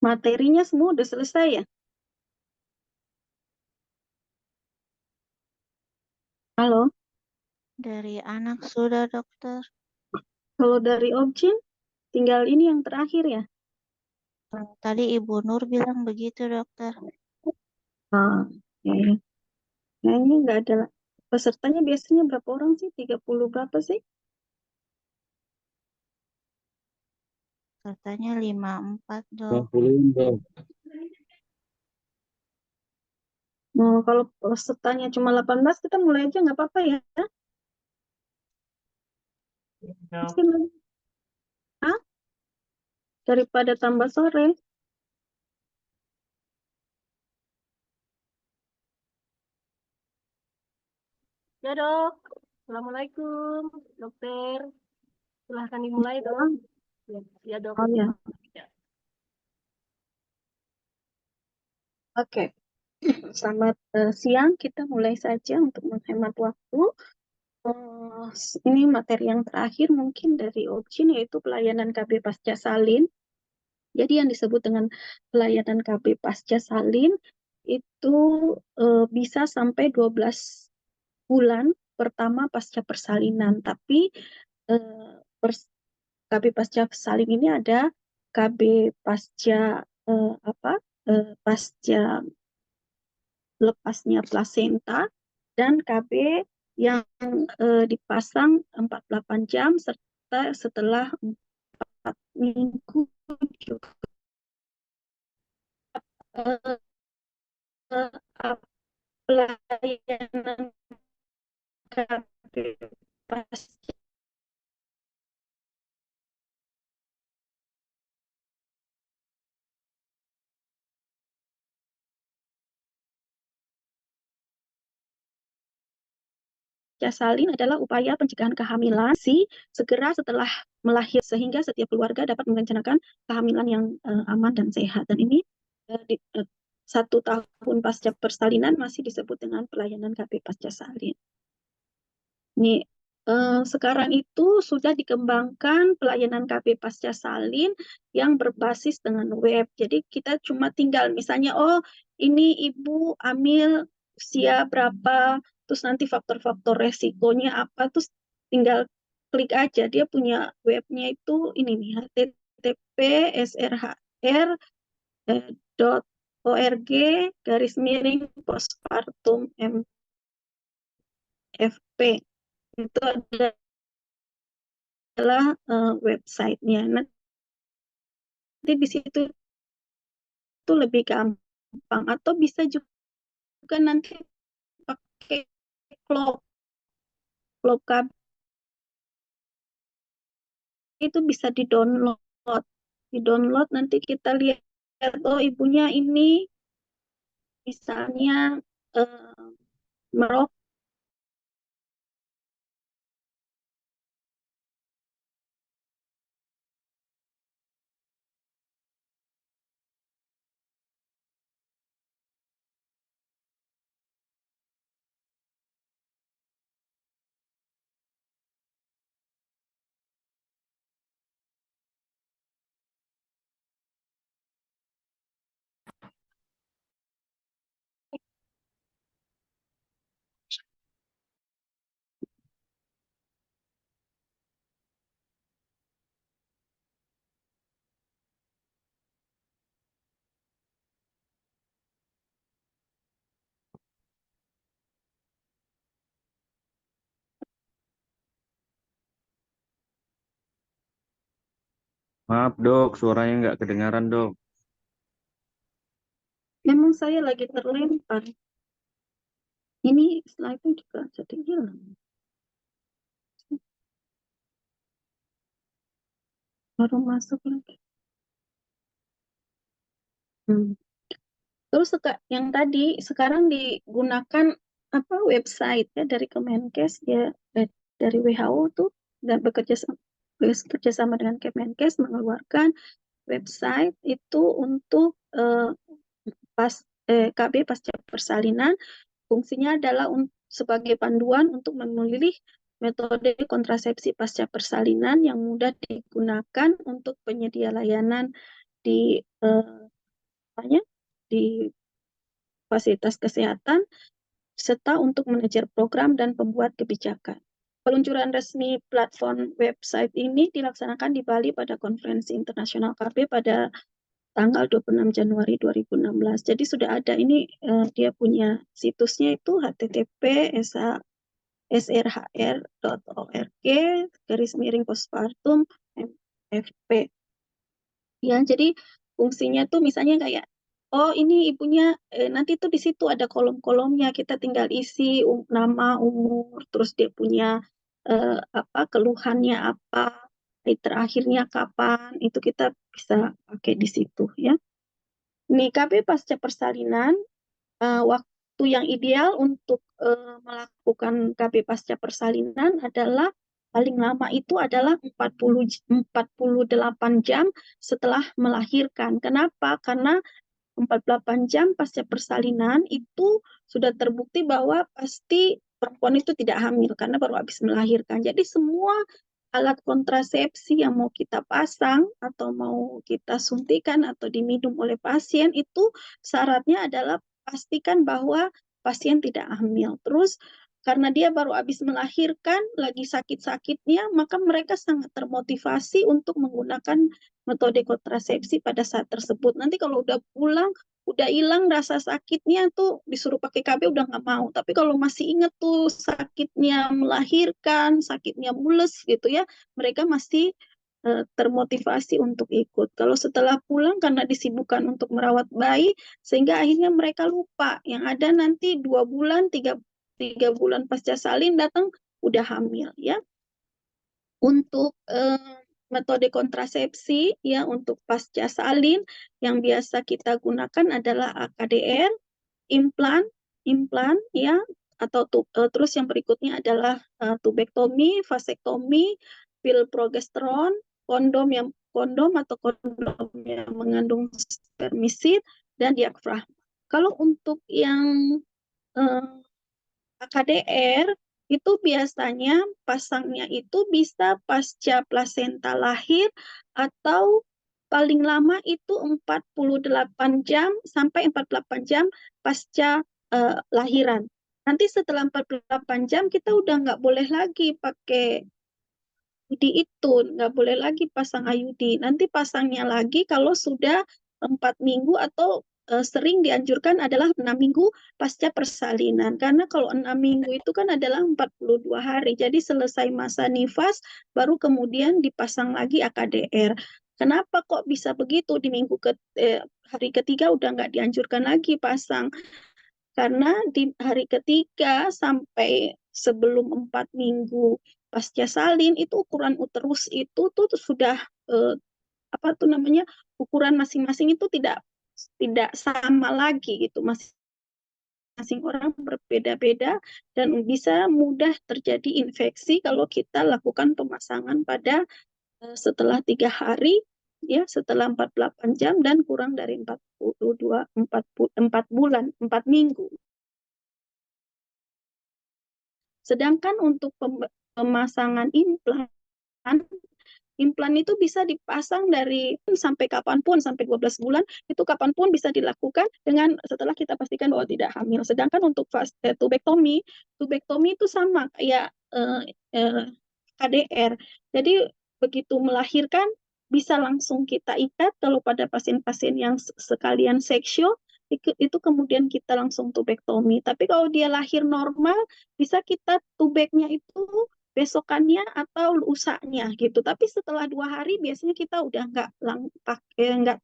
Materinya semua udah selesai ya? Halo, Dari anak sudah, dokter. kalau dari Objin, tinggal ini yang terakhir ya? Tadi Ibu Nur bilang begitu, dokter. Ah, oke. Nah, ini nggak ada. Pesertanya biasanya berapa orang sih? 30 berapa sih? Katanya 54, dok. 20, Dok. Nah, kalau pesertanya cuma 18, kita mulai aja nggak apa-apa ya? Pasti ah, daripada tambah sore. Ya dok, Assalamualaikum dokter. Silahkan dimulai dok. Ya dok. Oh ya, oke. Selamat siang, kita mulai saja untuk menghemat waktu. Ini materi yang terakhir mungkin dari Objin, yaitu pelayanan KB Pasca Salin. Jadi yang disebut dengan pelayanan KB Pasca Salin itu bisa sampai 12 bulan pertama pasca persalinan. Tapi eh, KB Pasca Salin ini ada KB Pasca apa? Pasca lepasnya plasenta dan KB yang dipasang 48 jam serta setelah 4 minggu juga pelayanan KB pasca salin adalah upaya pencegahan kehamilan segera setelah melahir sehingga setiap keluarga dapat merencanakan kehamilan yang aman dan sehat. Dan ini 1 tahun pasca persalinan masih disebut dengan pelayanan KB pasca salin. Nih, sekarang itu sudah dikembangkan pelayanan KB pasca salin yang berbasis dengan web. Jadi kita cuma tinggal misalnya, oh ini ibu hamil usia berapa, terus nanti faktor-faktor resikonya apa, terus tinggal klik aja. Dia punya webnya itu ini nih, https://org/postpartum MFP. Itu adalah websitenya. Nanti di situ itu lebih gampang, atau bisa juga nanti pakai Klop KB itu bisa di-download nanti kita lihat, oh ibunya ini misalnya merokok. Maaf, Dok. Suaranya nggak kedengaran, Dok. Memang saya lagi terlempar. Ini slide itu juga jadi hilang. Baru masuk lagi. Terus yang tadi sekarang digunakan apa website ya dari Kemenkes ya, dari WHO tuh, dan bekerja sama dengan Kemenkes mengeluarkan website itu untuk KB pasca persalinan. Fungsinya adalah sebagai panduan untuk memilih metode kontrasepsi pasca persalinan yang mudah digunakan untuk penyedia layanan di di fasilitas kesehatan, serta untuk manajer program dan pembuat kebijakan. Peluncuran resmi platform website ini dilaksanakan di Bali pada Konferensi Internasional KB pada tanggal 26 Januari 2016. Jadi sudah ada ini, dia punya situsnya itu http://srhr.org/postpartum MFP. Ya, jadi fungsinya tuh misalnya kayak, oh ini ibunya, nanti tuh di situ ada kolom-kolomnya, kita tinggal isi nama, umur, terus dia punya keluhannya apa, terakhirnya kapan, itu kita bisa pakai di situ ya. Nih KB pasca persalinan, waktu yang ideal untuk melakukan KB pasca persalinan adalah paling lama itu adalah 48 jam setelah melahirkan. Kenapa? Karena 48 jam pasca persalinan itu sudah terbukti bahwa pasti perempuan itu tidak hamil karena baru habis melahirkan. Jadi semua alat kontrasepsi yang mau kita pasang atau mau kita suntikan atau diminum oleh pasien itu syaratnya adalah pastikan bahwa pasien tidak hamil. Terus karena dia baru habis melahirkan, lagi sakit-sakitnya, maka mereka sangat termotivasi untuk menggunakan metode kontrasepsi pada saat tersebut. Nanti kalau udah pulang, udah hilang rasa sakitnya tuh disuruh pakai KB udah nggak mau. Tapi kalau masih inget tuh sakitnya melahirkan, sakitnya mules gitu ya, mereka masih termotivasi untuk ikut. Kalau setelah pulang karena disibukkan untuk merawat bayi, sehingga akhirnya mereka lupa. Yang ada nanti 2 bulan, 3 bulan pasca salin datang udah hamil ya. Untuk metode kontrasepsi ya untuk pasca salin yang biasa kita gunakan adalah AKDR, implan ya, atau terus yang berikutnya adalah tubektomi, vasektomi, pil progesteron, kondom atau kondom yang mengandung spermisid dan diafragma. Kalau untuk yang AKDR itu biasanya pasangnya itu bisa pasca plasenta lahir atau paling lama itu 48 jam sampai 48 jam pasca lahiran. Nanti setelah 48 jam kita udah nggak boleh lagi pakai IUD itu, nggak boleh lagi pasang IUD. Nanti pasangnya lagi kalau sudah 4 minggu atau sering dianjurkan adalah 6 minggu pasca persalinan. Karena kalau 6 minggu itu kan adalah 42 hari. Jadi selesai masa nifas, baru kemudian dipasang lagi AKDR. Kenapa kok bisa begitu? Di hari ketiga udah nggak dianjurkan lagi pasang. Karena di hari ketiga sampai sebelum 4 minggu pasca salin itu ukuran uterus itu tuh sudah ukuran masing-masing itu tidak sama lagi gitu, masing-masing orang berbeda-beda dan bisa mudah terjadi infeksi kalau kita lakukan pemasangan pada setelah 3 hari ya, setelah 48 jam dan kurang dari 4 minggu. Sedangkan untuk pemasangan implan itu bisa dipasang dari sampai kapanpun, sampai 12 bulan, itu kapanpun bisa dilakukan dengan setelah kita pastikan bahwa tidak hamil. Sedangkan untuk tubektomi itu sama kayak KDR. Jadi begitu melahirkan bisa langsung kita ikat kalau pada pasien-pasien yang sekalian seksual itu kemudian kita langsung tubektomi. Tapi kalau dia lahir normal bisa kita tubeknya itu besokannya atau lusanya gitu. Tapi setelah 2 hari biasanya kita udah nggak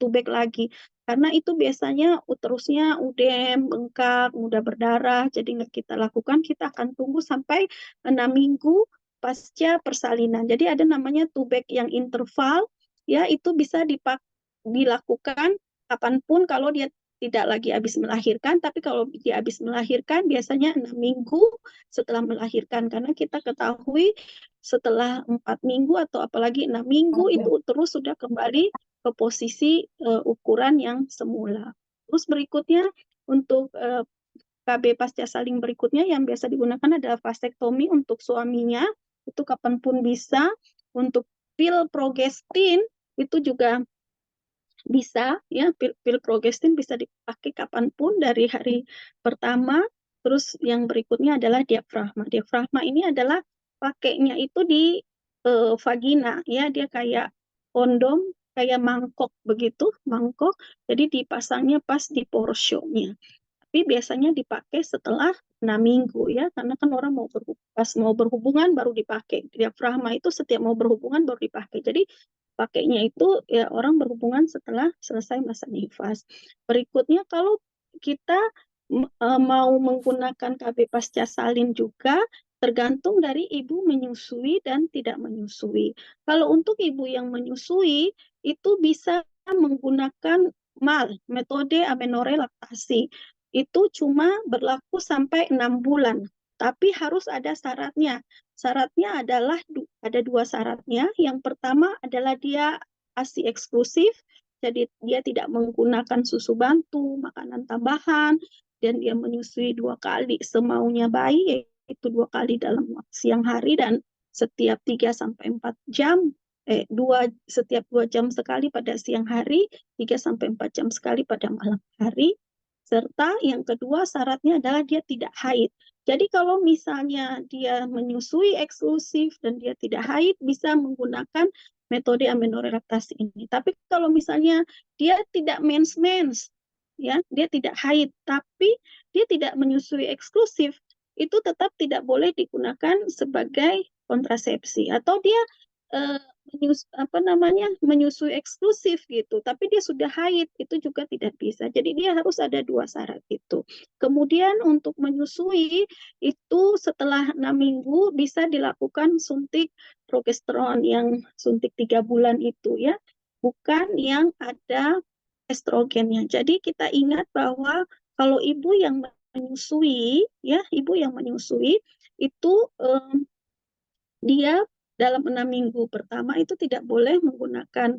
tubek lagi karena itu biasanya uterusnya udem, bengkak, mudah berdarah. Jadi nggak kita lakukan, kita akan tunggu sampai 6 minggu pasca persalinan. Jadi ada namanya tubek yang interval ya, itu bisa dilakukan kapanpun kalau dia tidak lagi habis melahirkan, tapi kalau dia habis melahirkan biasanya 6 minggu setelah melahirkan, karena kita ketahui setelah 4 minggu atau apalagi 6 minggu itu terus sudah kembali ke posisi ukuran yang semula. Terus berikutnya untuk KB pasca salin berikutnya yang biasa digunakan adalah vasektomi untuk suaminya, itu kapanpun bisa. Untuk pil progestin itu juga bisa ya pil progestin bisa dipakai kapanpun dari hari pertama. Terus yang berikutnya adalah diafragma. Diafragma ini adalah pakainya itu di vagina ya, dia kayak kondom, kayak mangkok begitu, mangkok. Jadi dipasangnya pas di porsionya. Tapi biasanya dipakai setelah 6 minggu ya, karena kan orang pas mau berhubungan baru dipakai. Diafragma itu setiap mau berhubungan baru dipakai. Jadi pakainya itu ya orang berhubungan setelah selesai masa nifas. Berikutnya kalau kita mau menggunakan KB pasca salin juga tergantung dari ibu menyusui dan tidak menyusui. Kalau untuk ibu yang menyusui itu bisa menggunakan MAL, metode amenorrhea laktasi. Itu cuma berlaku sampai 6 bulan. Tapi harus ada syaratnya. Syaratnya adalah ada 2 syaratnya. Yang pertama adalah dia ASI eksklusif, jadi dia tidak menggunakan susu bantu, makanan tambahan, dan dia menyusui 2 kali semaunya bayi, yaitu 2 kali dalam siang hari dan setiap 3 sampai 4 jam. Setiap 2 jam sekali pada siang hari, 3 sampai 4 jam sekali pada malam hari. Serta yang kedua syaratnya adalah dia tidak haid. Jadi kalau misalnya dia menyusui eksklusif dan dia tidak haid, bisa menggunakan metode amenorrhea laktasi ini. Tapi kalau misalnya dia tidak mens-mens, ya, dia tidak haid, tapi dia tidak menyusui eksklusif, itu tetap tidak boleh digunakan sebagai kontrasepsi. Atau dia menyusui eksklusif gitu, tapi dia sudah haid, itu juga tidak bisa. Jadi dia harus ada 2 syarat itu. Kemudian untuk menyusui itu setelah 6 minggu bisa dilakukan suntik progesteron yang suntik 3 bulan itu ya, bukan yang ada estrogennya. Jadi kita ingat bahwa kalau ibu yang menyusui ya, ibu yang menyusui itu dia dalam 6 minggu pertama itu tidak boleh menggunakan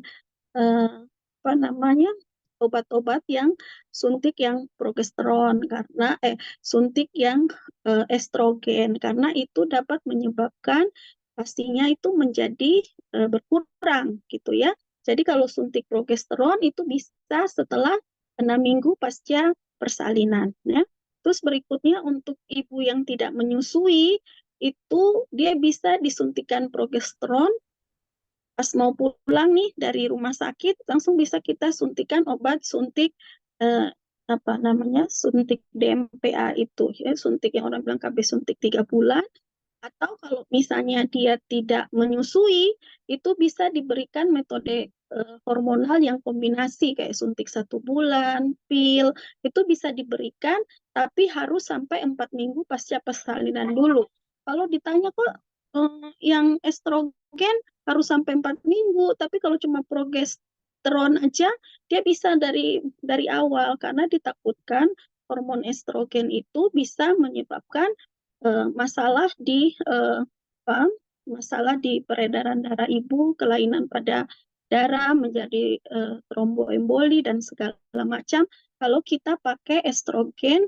obat-obat yang suntik yang progesteron karena suntik yang estrogen, karena itu dapat menyebabkan pastinya itu menjadi berkurang gitu ya. Jadi kalau suntik progesteron itu bisa setelah 6 minggu pasca persalinan ya. Terus berikutnya untuk ibu yang tidak menyusui itu dia bisa disuntikan progesteron pas mau pulang nih dari rumah sakit, langsung bisa kita suntikan obat suntik suntik DMPA itu ya, suntik yang orang bilang KB suntik 3 bulan. Atau kalau misalnya dia tidak menyusui, itu bisa diberikan metode hormonal yang kombinasi kayak suntik 1 bulan, pil, itu bisa diberikan, tapi harus sampai 4 minggu pasca persalinan dulu. Kalau ditanya kok yang estrogen harus sampai 4 minggu, tapi kalau cuma progesteron aja, dia bisa dari awal, karena ditakutkan hormon estrogen itu bisa menyebabkan masalah masalah di peredaran darah ibu, kelainan pada darah, menjadi tromboemboli dan segala macam kalau kita pakai estrogen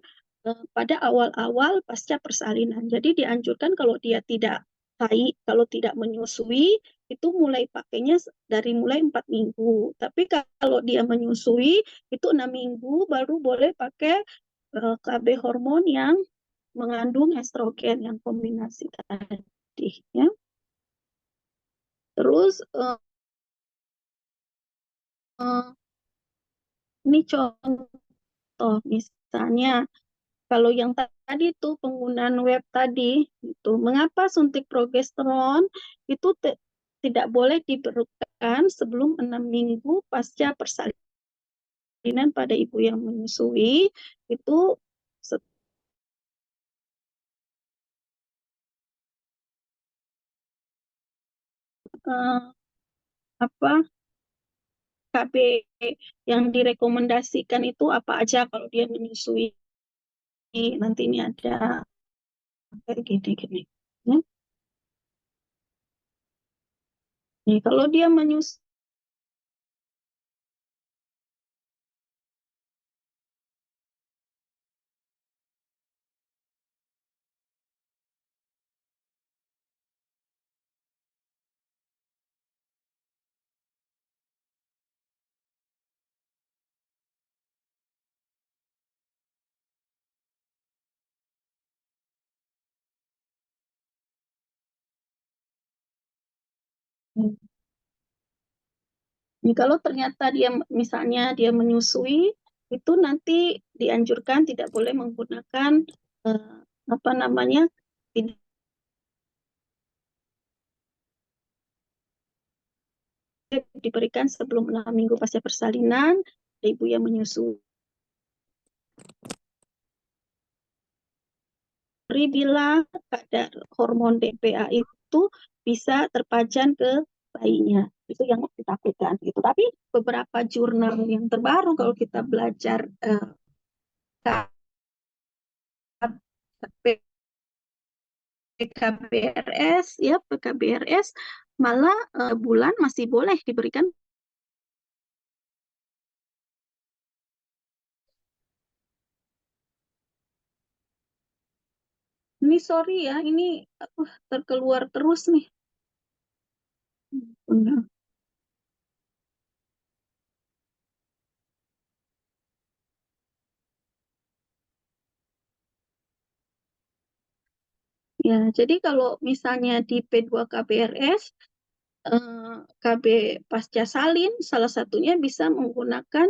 pada awal-awal pasca persalinan. Jadi dianjurkan kalau dia tidak haid, kalau tidak menyusui, itu mulai pakainya dari mulai 4 minggu. Tapi kalau dia menyusui, itu 6 minggu baru boleh pakai KB hormon yang mengandung estrogen yang kombinasi tadi ya. Terus ini contoh misalnya kalau yang tadi itu penggunaan web tadi itu, mengapa suntik progesteron itu tidak boleh diberikan sebelum 6 minggu pasca persalinan pada ibu yang menyusui itu apa KB yang direkomendasikan itu apa aja kalau dia menyusui. Nanti ini ada kayak gini-gini. Ya. Nih, kalau dia menyusui Ini kalau ternyata dia misalnya dia menyusui, itu nanti dianjurkan tidak boleh menggunakan apa namanya, tidak diberikan sebelum 6 minggu pasca persalinan ibu yang menyusui. Bila kadar hormon DPA itu bisa terpajan ke bayinya, itu yang ditakutkan gitu. Tapi beberapa jurnal yang terbaru kalau kita belajar PKBRS ya PKBRS malah bulan masih boleh diberikan. Ini sorry ya, ini terkeluar terus nih. Benar. Ya, jadi kalau misalnya di P2KBRS, KB pasca salin salah satunya bisa menggunakan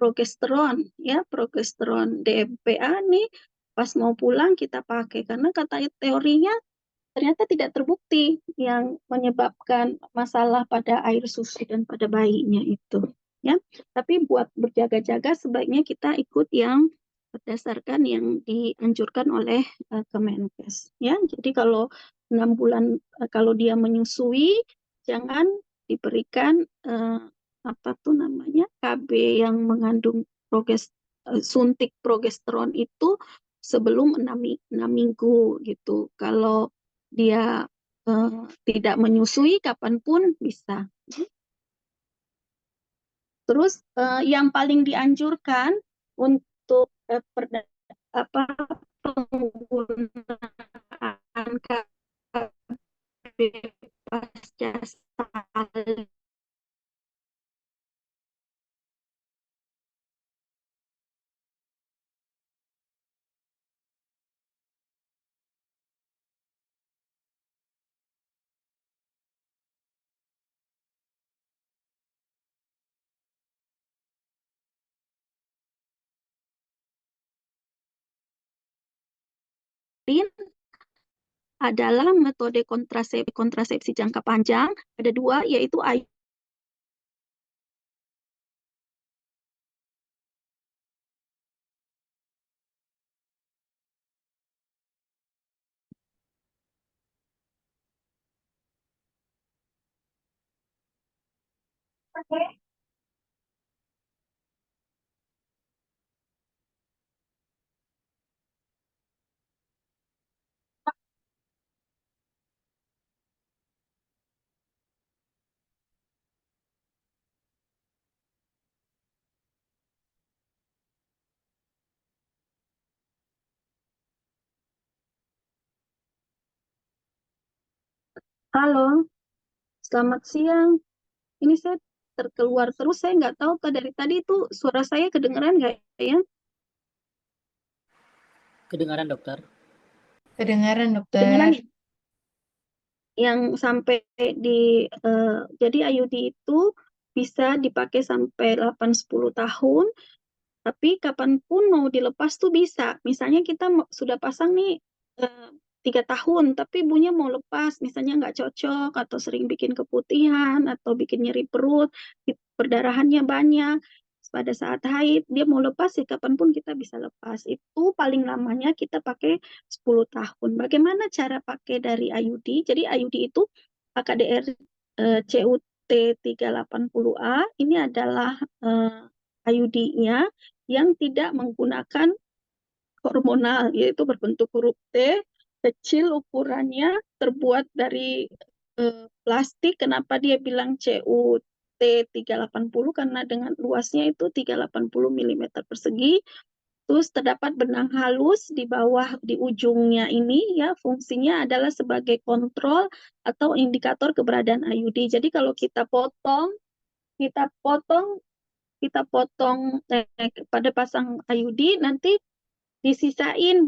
progesteron ya, progesteron DMPA nih pas mau pulang kita pakai karena kata teorinya ternyata tidak terbukti yang menyebabkan masalah pada air susu dan pada bayinya itu ya. Tapi buat berjaga-jaga sebaiknya kita ikut yang berdasarkan yang dianjurkan oleh Kemenkes ya. Jadi kalau 6 bulan kalau dia menyusui jangan diberikan apa tuh namanya KB yang mengandung suntik progesteron itu sebelum 6 minggu gitu. Kalau dia tidak menyusui kapanpun bisa. Terus yang paling dianjurkan untuk penggunaan KB pasca salin adalah metode kontrasepsi jangka panjang. Ada dua, yaitu halo, selamat siang. Ini saya terkeluar terus, saya nggak tahu dari tadi itu suara saya kedengeran nggak ya? Kedengaran, dokter. Kedengaran, dokter. Kedengeran yang sampai di jadi IUD itu bisa dipakai sampai 8-10 tahun, tapi kapanpun mau dilepas tuh bisa. Misalnya kita sudah pasang nih 3 tahun, tapi ibunya mau lepas, misalnya nggak cocok atau sering bikin keputihan atau bikin nyeri perut, perdarahannya banyak. Pada saat haid dia mau lepas ya kapanpun kita bisa lepas. Itu paling lamanya kita pakai 10 tahun. Bagaimana cara pakai dari IUD? Jadi IUD itu AKDR CUT 380A ini adalah IUD-nya yang tidak menggunakan hormonal, yaitu berbentuk huruf T, kecil ukurannya, terbuat dari plastik. Kenapa dia bilang CUT 380? Karena dengan luasnya itu 380 mm persegi. Terus terdapat benang halus di bawah di ujungnya ini ya, fungsinya adalah sebagai kontrol atau indikator keberadaan IUD. Jadi kalau kita potong pada pasang IUD nanti disisain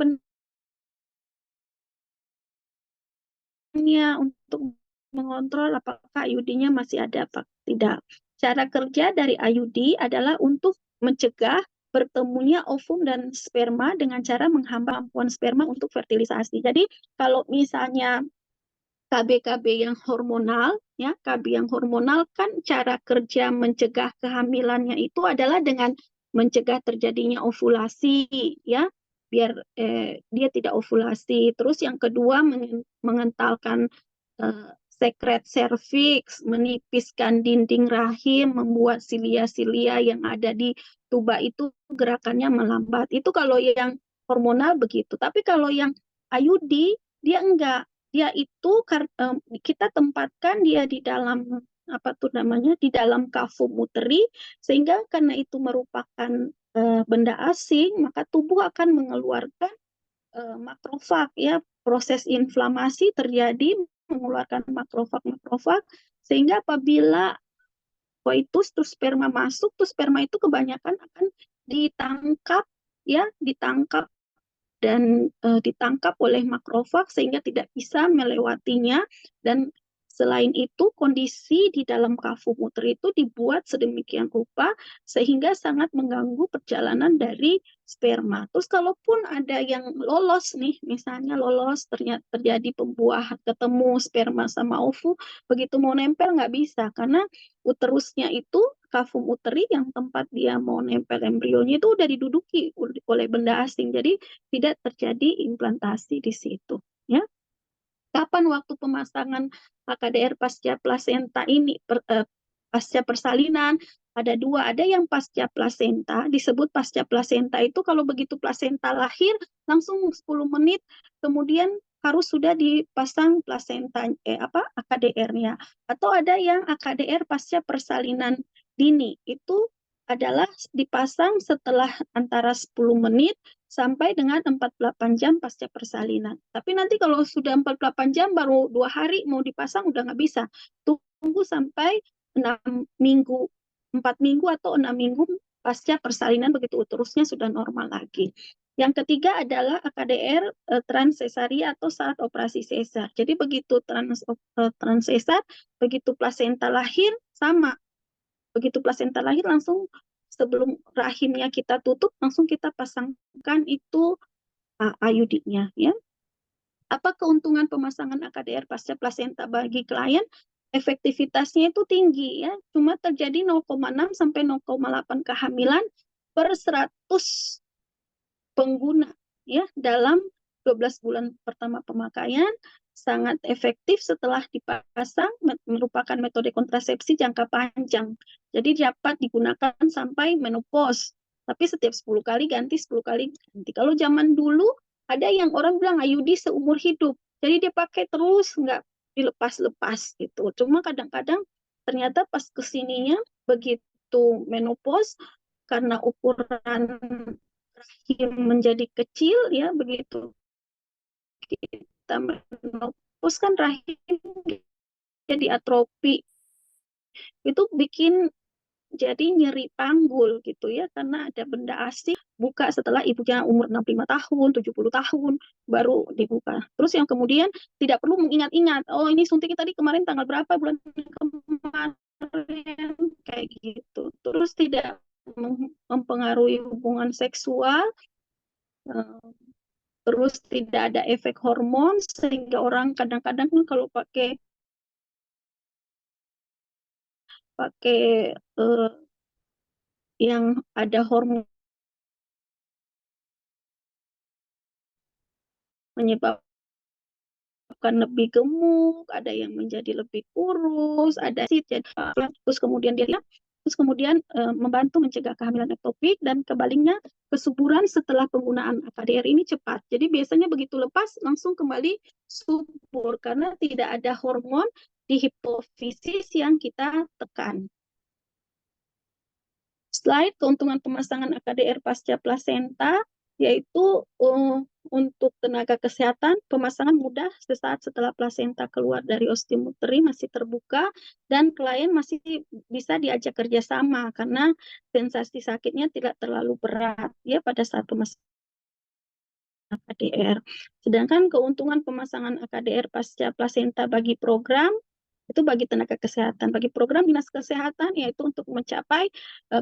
benangnya untuk mengontrol apakah IUD-nya masih ada apa tidak. Cara kerja dari IUD adalah untuk mencegah bertemunya ovum dan sperma dengan cara menghambat kemampuan sperma untuk fertilisasi. Jadi kalau misalnya KB yang hormonal, ya KB yang hormonal kan cara kerja mencegah kehamilannya itu adalah dengan mencegah terjadinya ovulasi, ya biar dia tidak ovulasi. Terus yang kedua mengentalkan sekret serviks, menipiskan dinding rahim, membuat silia-silia yang ada di tuba itu gerakannya melambat. Itu kalau yang hormonal begitu. Tapi kalau yang IUD dia enggak, dia itu kita tempatkan dia di dalam apa tuh namanya di dalam kafum uteri, sehingga karena itu merupakan benda asing, maka tubuh akan mengeluarkan makrofag, ya proses inflamasi terjadi mengeluarkan makrofag sehingga apabila koitus terus sperma masuk, tuh sperma itu kebanyakan akan ditangkap, ya ditangkap dan ditangkap oleh makrofag sehingga tidak bisa melewatinya. Dan selain itu kondisi di dalam kafum uteri itu dibuat sedemikian rupa sehingga sangat mengganggu perjalanan dari sperma. Terus kalaupun ada yang lolos nih, misalnya lolos ternyata terjadi pembuahan, ketemu sperma sama ovum, begitu mau nempel nggak bisa karena uterusnya itu kafum uteri yang tempat dia mau nempel embrionya itu udah diduduki oleh benda asing. Jadi tidak terjadi implantasi di situ, ya. Kapan waktu pemasangan HKDR pasca plasenta ini pasca persalinan? Ada dua, ada yang pasca plasenta, disebut pasca plasenta itu kalau begitu plasenta lahir langsung 10 menit kemudian harus sudah dipasang plasenta AKDR-nya. Atau ada yang AKDR pasca persalinan dini, itu adalah dipasang setelah antara 10 menit sampai dengan 48 jam pasca persalinan. Tapi nanti kalau sudah 48 jam baru 2 hari mau dipasang udah nggak bisa. Tunggu sampai 6 minggu, 4 minggu atau 6 minggu pasca persalinan begitu uterusnya sudah normal lagi. Yang ketiga adalah AKDR transsesari atau saat operasi sesar. Jadi begitu transsesar, begitu plasenta lahir sama. Begitu plasenta lahir langsung sebelum rahimnya kita tutup langsung kita pasangkan itu IUD-nya, ya. Apa keuntungan pemasangan AKDR pasca plasenta bagi klien? Efektivitasnya itu tinggi, ya. Cuma terjadi 0,6 sampai 0,8 kehamilan per 100 pengguna, ya, dalam 12 bulan pertama pemakaian. Sangat efektif setelah dipasang, merupakan metode kontrasepsi jangka panjang. Jadi dapat digunakan sampai menopause. Tapi setiap 10 kali ganti, 10 kali ganti. Kalau zaman dulu ada yang orang bilang IUD seumur hidup. Jadi dia pakai terus, nggak dilepas-lepas gitu. Cuma kadang-kadang ternyata pas kesininya begitu menopause, karena ukuran rahim menjadi kecil, ya begitu kita menopause kan rahim jadi atrofi, itu bikin jadi nyeri panggul gitu, ya, karena ada benda asing buka setelah ibunya umur 65 tahun, 70 tahun baru dibuka. Terus yang kemudian tidak perlu mengingat-ingat, oh ini suntiknya tadi kemarin tanggal berapa bulan kemarin, kayak gitu. Terus tidak mempengaruhi hubungan seksual, terus tidak ada efek hormon sehingga orang kadang-kadang kan kalau pakai yang ada hormon menyebabkan lebih gemuk, ada yang menjadi lebih kurus, ada terus kemudian membantu mencegah kehamilan ektopik, dan kebaliknya kesuburan setelah penggunaan AKDR ini cepat. Jadi biasanya begitu lepas langsung kembali subur karena tidak ada hormon di hipofisis yang kita tekan. Slide keuntungan pemasangan AKDR pasca plasenta, yaitu untuk tenaga kesehatan, pemasangan mudah sesaat setelah plasenta keluar dari ostium uteri masih terbuka, dan klien masih bisa diajak kerjasama karena sensasi sakitnya tidak terlalu berat, ya, pada saat pemasangan AKDR. Sedangkan keuntungan pemasangan AKDR pasca plasenta bagi program Itu bagi tenaga kesehatan. Bagi program dinas kesehatan yaitu untuk mencapai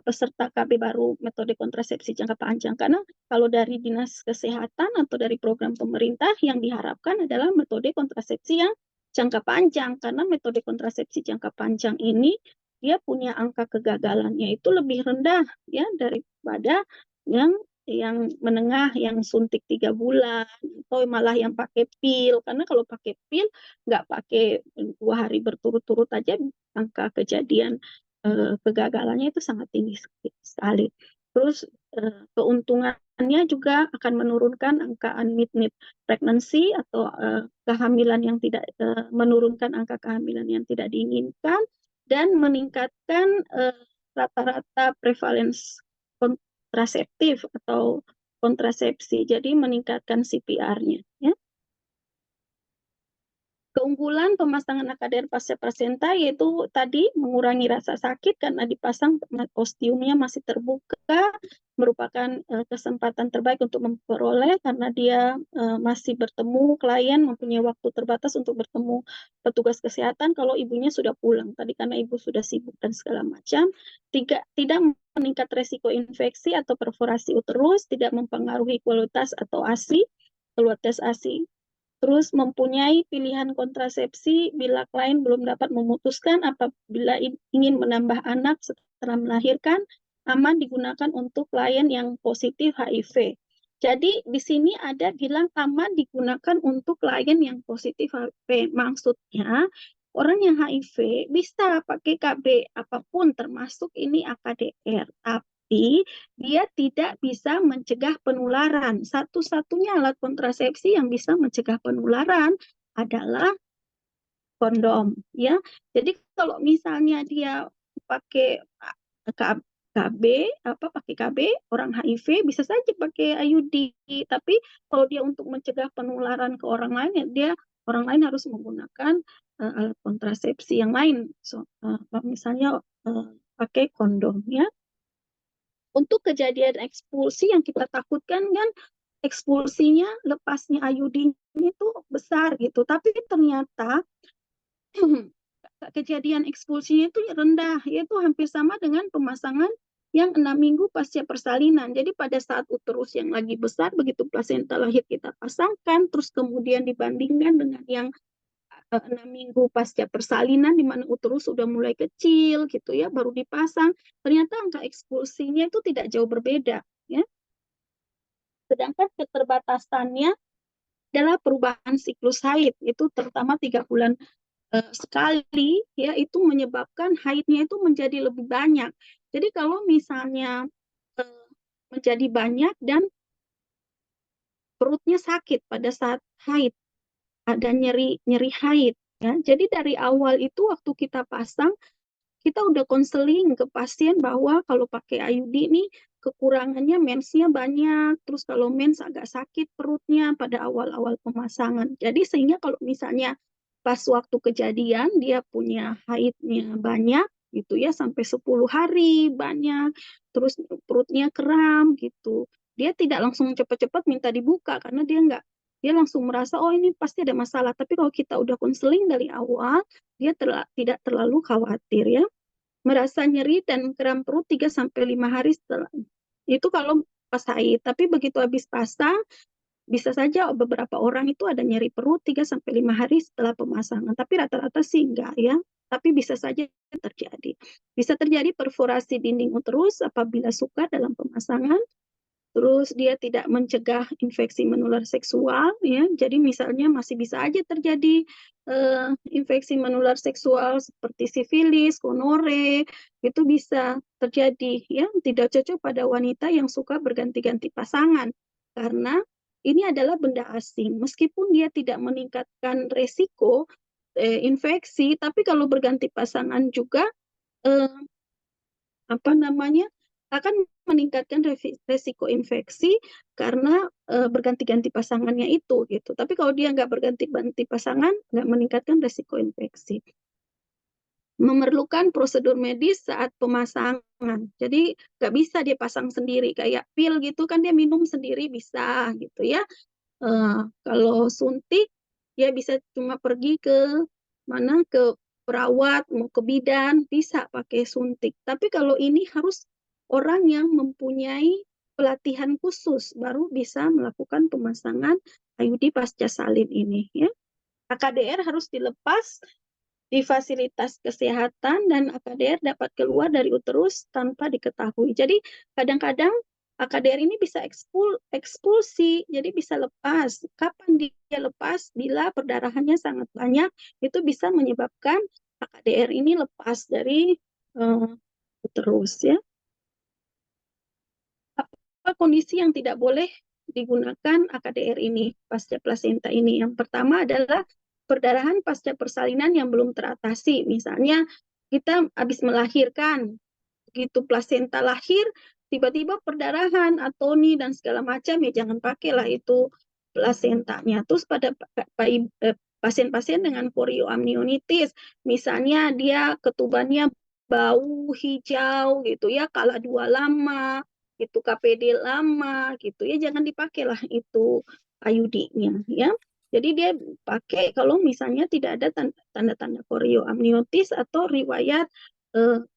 peserta KB baru metode kontrasepsi jangka panjang. Karena kalau dari dinas kesehatan atau dari program pemerintah yang diharapkan adalah metode kontrasepsi yang jangka panjang. Karena metode kontrasepsi jangka panjang ini dia punya angka kegagalannya itu lebih rendah ya daripada yang menengah, yang suntik 3 bulan atau malah yang pakai pil. Karena kalau pakai pil nggak pakai 2 hari berturut-turut aja angka kejadian kegagalannya itu sangat tinggi sekali. Terus keuntungannya juga akan menurunkan angka unmet pregnancy atau kehamilan yang tidak menurunkan angka kehamilan yang tidak diinginkan dan meningkatkan rata-rata prevalence kontraseptif atau kontrasepsi. Jadi meningkatkan CPR-nya ya. Keunggulan pemasangan AKDR pasca plasenta yaitu tadi mengurangi rasa sakit karena dipasang ostiumnya masih terbuka, merupakan kesempatan terbaik untuk memperoleh karena dia masih bertemu klien, mempunyai waktu terbatas untuk bertemu petugas kesehatan kalau ibunya sudah pulang. Tadi karena ibu sudah sibuk dan segala macam, tidak meningkat resiko infeksi atau perforasi uterus, tidak mempengaruhi kualitas atau ASI, kualitas ASI. Terus mempunyai pilihan kontrasepsi bila klien belum dapat memutuskan apabila ingin menambah anak setelah melahirkan, aman digunakan untuk klien yang positif HIV. Jadi di sini ada bilang aman digunakan untuk klien yang positif HIV. Maksudnya orang yang HIV bisa pakai KB apapun termasuk ini AKDR. Tapi dia tidak bisa mencegah penularan. Satu-satunya alat kontrasepsi yang bisa mencegah penularan adalah kondom, ya. Jadi kalau misalnya dia pakai KB, pakai KB orang HIV bisa saja pakai IUD. Tapi kalau dia untuk mencegah penularan ke orang lain, ya orang lain harus menggunakan alat kontrasepsi yang lain. Misalnya pakai kondom, ya. Untuk kejadian ekspulsi yang kita takutkan kan ekspulsinya lepasnya IUD itu besar gitu, tapi ternyata kejadian ekspulsinya itu rendah, yaitu hampir sama dengan pemasangan yang 6 minggu pasca persalinan. Jadi pada saat uterus yang lagi besar, begitu plasenta lahir kita pasangkan, terus kemudian dibandingkan dengan yang 6 minggu pasca persalinan di mana uterus sudah mulai kecil gitu ya, baru dipasang, ternyata angka ekspulsinya itu tidak jauh berbeda ya. Sedangkan keterbatasannya adalah perubahan siklus haid, itu terutama 3 bulan sekali ya, itu menyebabkan haidnya itu menjadi lebih banyak. Jadi kalau misalnya menjadi banyak dan perutnya sakit pada saat haid, ada nyeri haid ya. Jadi dari awal itu waktu kita pasang, kita udah konseling ke pasien bahwa kalau pakai IUD ini kekurangannya mensnya banyak, terus kalau mens agak sakit perutnya pada awal-awal pemasangan. Jadi sehingga kalau misalnya pas waktu kejadian dia punya haidnya banyak gitu ya, sampai 10 hari banyak, terus perutnya kram gitu. Dia tidak langsung cepat-cepat minta dibuka karena dia langsung merasa oh ini pasti ada masalah. Tapi kalau kita udah konseling dari awal, dia tidak terlalu khawatir ya. Merasa nyeri dan kram perut 3-5 hari setelah itu kalau pas haid. Tapi begitu habis pasang, bisa saja beberapa orang itu ada nyeri perut 3-5 hari setelah pemasangan. Tapi rata-rata sih enggak ya. Tapi bisa saja terjadi. Bisa terjadi perforasi dinding uterus apabila suka dalam pemasangan. Terus dia tidak mencegah infeksi menular seksual, ya. Jadi misalnya masih bisa aja terjadi infeksi menular seksual seperti sifilis, gonore, itu bisa terjadi, ya. Tidak cocok pada wanita yang suka berganti-ganti pasangan, karena ini adalah benda asing. Meskipun dia tidak meningkatkan resiko infeksi, tapi kalau berganti pasangan juga akan meningkatkan resiko infeksi karena berganti-ganti pasangannya itu gitu. Tapi kalau dia nggak berganti-ganti pasangan, nggak meningkatkan resiko infeksi. Memerlukan prosedur medis saat pemasangan. Jadi nggak bisa dia pasang sendiri kayak pil gitu kan, dia minum sendiri bisa gitu ya. Kalau suntik ya bisa cuma pergi ke perawat, mau ke bidan, bisa pakai suntik. Tapi kalau ini harus orang yang mempunyai pelatihan khusus, baru bisa melakukan pemasangan IUD pasca salin ini. Ya. AKDR harus dilepas di fasilitas kesehatan dan AKDR dapat keluar dari uterus tanpa diketahui. Jadi kadang-kadang AKDR ini bisa ekspulsi, jadi bisa lepas. Kapan dia lepas? Bila perdarahannya sangat banyak, itu bisa menyebabkan AKDR ini lepas dari uterus ya. Apa kondisi yang tidak boleh digunakan AKDR ini pasca plasenta ini? Yang pertama adalah perdarahan pasca persalinan yang belum teratasi. Misalnya kita habis melahirkan, begitu plasenta lahir, tiba-tiba perdarahan, atoni dan segala macam, ya jangan pakailah itu plasentanya. Terus pada pasien-pasien dengan korioamnionitis, misalnya dia ketubannya bau hijau gitu ya, kala 2 lama, itu KPD lama gitu ya, jangan dipakailah itu IUD-nya ya. Jadi dia pakai kalau misalnya tidak ada tanda-tanda korioamniotis atau riwayat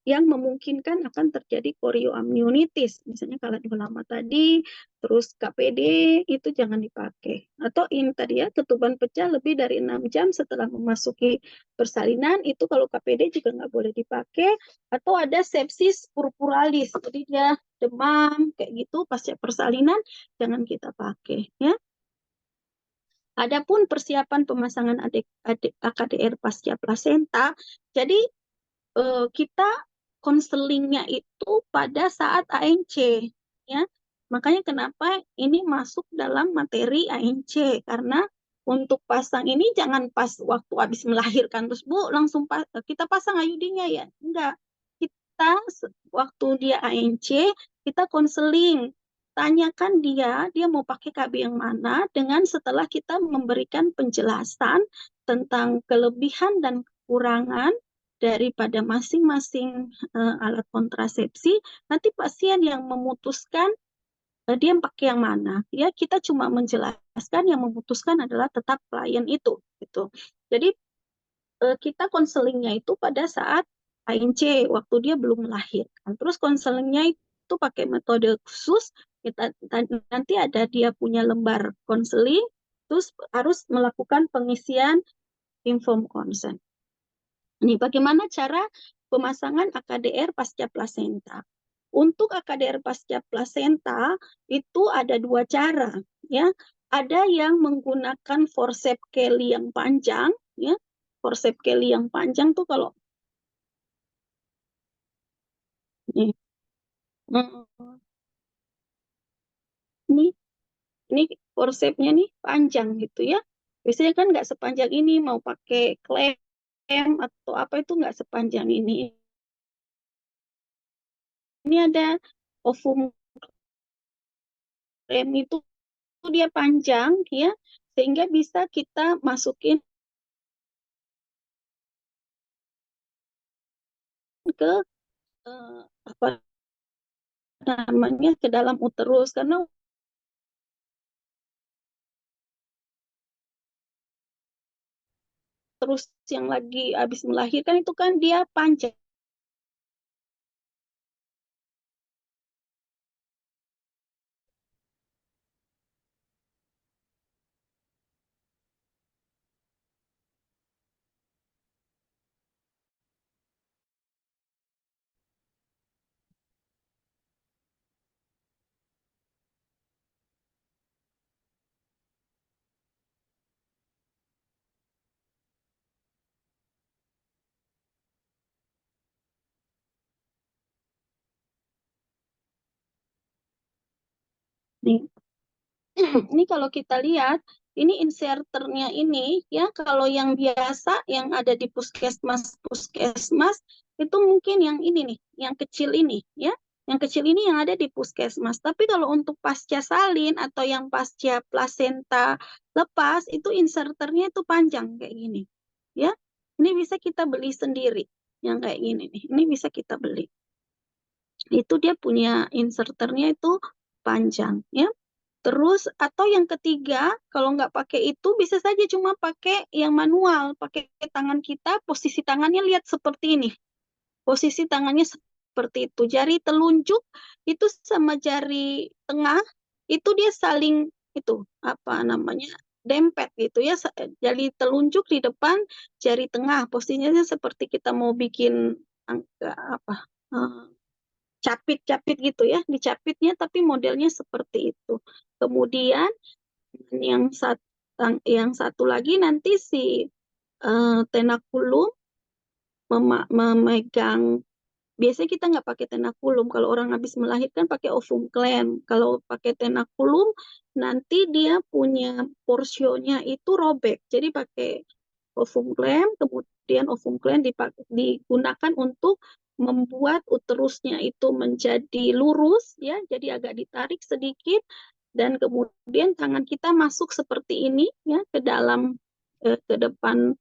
yang memungkinkan akan terjadi korioamnionitis. Misalnya kalau 2 lama tadi, terus KPD itu jangan dipakai. Atau ini tadi ya, ketuban pecah lebih dari 6 jam setelah memasuki persalinan, itu kalau KPD juga nggak boleh dipakai. Atau ada sepsis purpuralis, jadi dia demam kayak gitu pasca persalinan, jangan kita pakai ya. Adapun persiapan pemasangan AKDR pasca plasenta, jadi kita konselingnya itu pada saat ANC ya. Makanya kenapa ini masuk dalam materi ANC, karena untuk pasang ini jangan pas waktu habis melahirkan terus Bu langsung kita pasang IUD-nya ya. Enggak. Kita waktu dia ANC kita konseling, tanyakan dia mau pakai KB yang mana, dengan setelah kita memberikan penjelasan tentang kelebihan dan kekurangan daripada masing-masing alat kontrasepsi, nanti pasien yang memutuskan dia pakai yang mana. Ya, kita cuma menjelaskan, yang memutuskan adalah tetap klien itu gitu. Jadi kita konselingnya itu pada saat ANC waktu dia belum melahirkan. Terus konselingnya itu pakai metode khusus, kita nanti ada dia punya lembar konseling, terus harus melakukan pengisian informed consent. Ini bagaimana cara pemasangan AKDR pasca plasenta. Untuk AKDR pasca plasenta itu ada 2 cara ya. Ada yang menggunakan forceps Kelly yang panjang ya. Forceps Kelly yang panjang tuh kalau nih. Ini forcepsnya nih panjang gitu ya. Biasanya kan nggak sepanjang ini, mau pakai klem atau apa itu nggak sepanjang ini. Ini ada ovum klem itu dia panjang ya, sehingga bisa kita masukin ke apa namanya, ke dalam uterus, karena terus yang lagi habis melahirkan itu kan dia panjang. Nih. Ini kalau kita lihat, ini inserternya ini ya, kalau yang biasa yang ada di puskesmas itu mungkin yang ini nih, yang kecil ini ya. Yang kecil ini yang ada di puskesmas. Tapi kalau untuk pasca salin atau yang pasca plasenta lepas, itu inserternya itu panjang kayak gini. Ya. Ini bisa kita beli sendiri yang kayak gini nih. Ini bisa kita beli. Itu dia punya inserternya itu panjang ya. Terus atau yang ketiga, kalau nggak pakai itu bisa saja cuma pakai yang manual, pakai tangan kita, posisi tangannya lihat seperti ini. Posisi tangannya seperti itu. Jari telunjuk itu sama jari tengah itu dia saling itu apa namanya? Dempet gitu ya. Jari telunjuk di depan, jari tengah. Posisinya seperti kita mau bikin angka apa? Capit-capit gitu ya, dicapitnya tapi modelnya seperti itu. Kemudian yang satu lagi nanti si tenakulum memegang. Biasanya kita nggak pakai tenakulum. Kalau orang habis melahirkan pakai ovum clamp. Kalau pakai tenakulum nanti dia punya porsionya itu robek. Jadi pakai ovum clamp, kemudian ovum clamp digunakan untuk membuat uterusnya itu menjadi lurus ya, jadi agak ditarik sedikit dan kemudian tangan kita masuk seperti ini ya ke dalam ke depan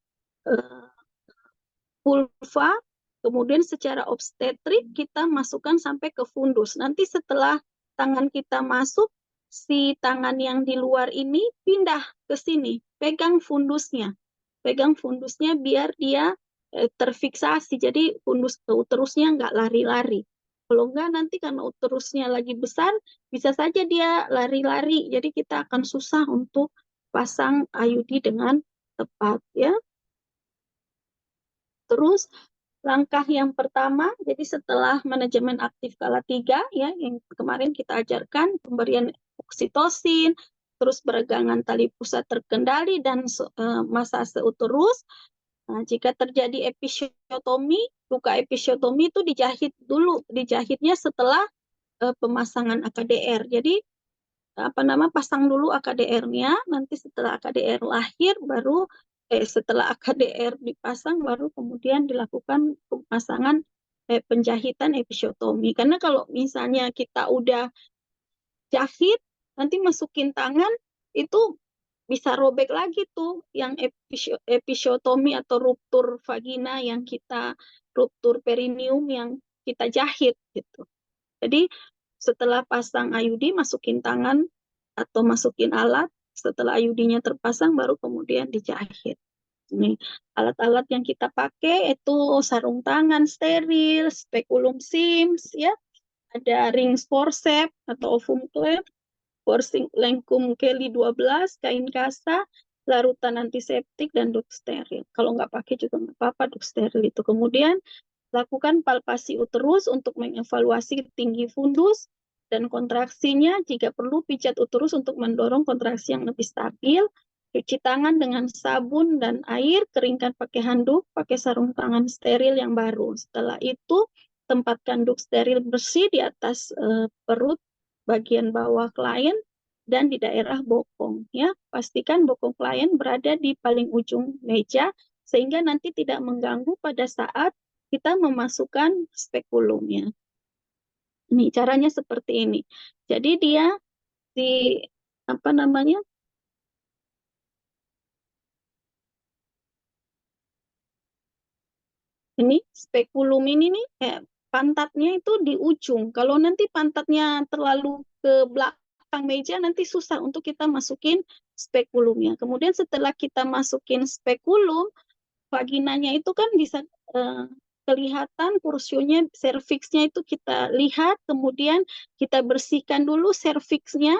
vulva, kemudian secara obstetrik kita masukkan sampai ke fundus. Nanti setelah tangan kita masuk, si tangan yang di luar ini pindah ke sini, pegang fundusnya biar dia terfiksasi, jadi fundus uterusnya nggak lari-lari. Kalau nggak nanti karena uterusnya lagi besar, bisa saja dia lari-lari, jadi kita akan susah untuk pasang IUD dengan tepat ya. Terus langkah yang pertama, jadi setelah manajemen aktif skala 3 ya, yang kemarin kita ajarkan pemberian oksitosin, terus peregangan tali pusat terkendali dan masase uterus. Nah, jika terjadi episiotomi, luka episiotomi itu dijahit dulu, dijahitnya setelah pemasangan AKDR. Jadi pasang dulu AKDR-nya, nanti setelah AKDR lahir baru setelah AKDR dipasang baru kemudian dilakukan pemasangan penjahitan episiotomi. Karena kalau misalnya kita udah jahit, nanti masukin tangan itu bisa robek lagi tuh yang episiotomi atau ruptur vagina yang kita ruptur perineum yang kita jahit gitu. Jadi setelah pasang IUD masukin tangan atau masukin alat, setelah IUD-nya terpasang baru kemudian dijahit. Ini alat-alat yang kita pakai itu sarung tangan steril, speculum sims ya, ada ring forceps atau ovum clamp, forcing lengkum Kelly 12, kain kasa, larutan antiseptik dan duk steril. Kalau nggak pakai juga nggak apa-apa duk steril itu. Kemudian lakukan palpasi uterus untuk mengevaluasi tinggi fundus dan kontraksinya. Jika perlu pijat uterus untuk mendorong kontraksi yang lebih stabil. Cuci tangan dengan sabun dan air, keringkan pakai handuk, pakai sarung tangan steril yang baru. Setelah itu tempatkan duk steril bersih di atas perut bagian bawah klien dan di daerah bokong ya. Pastikan bokong klien berada di paling ujung meja sehingga nanti tidak mengganggu pada saat kita memasukkan spekulumnya. Ini caranya seperti ini. Jadi dia di ini spekulum ini nih pantatnya itu di ujung. Kalau nanti pantatnya terlalu ke belakang meja nanti susah untuk kita masukin spekulumnya. Kemudian setelah kita masukin spekulum, vaginanya itu kan bisa kelihatan porsionya, serviksnya itu kita lihat, kemudian kita bersihkan dulu serviksnya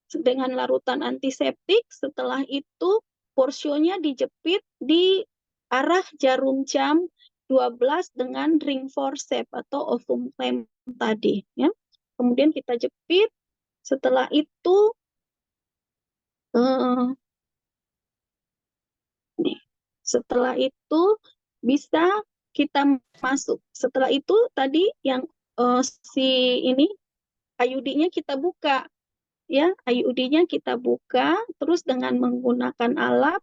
dengan larutan antiseptik. Setelah itu porsionya dijepit di arah jarum jam 12 dengan ring forceps atau ovum clamp tadi ya. Kemudian kita jepit. Setelah itu setelah itu bisa kita masuk. Setelah itu tadi yang si ini IUD-nya kita buka ya, IUD-nya kita buka terus dengan menggunakan alat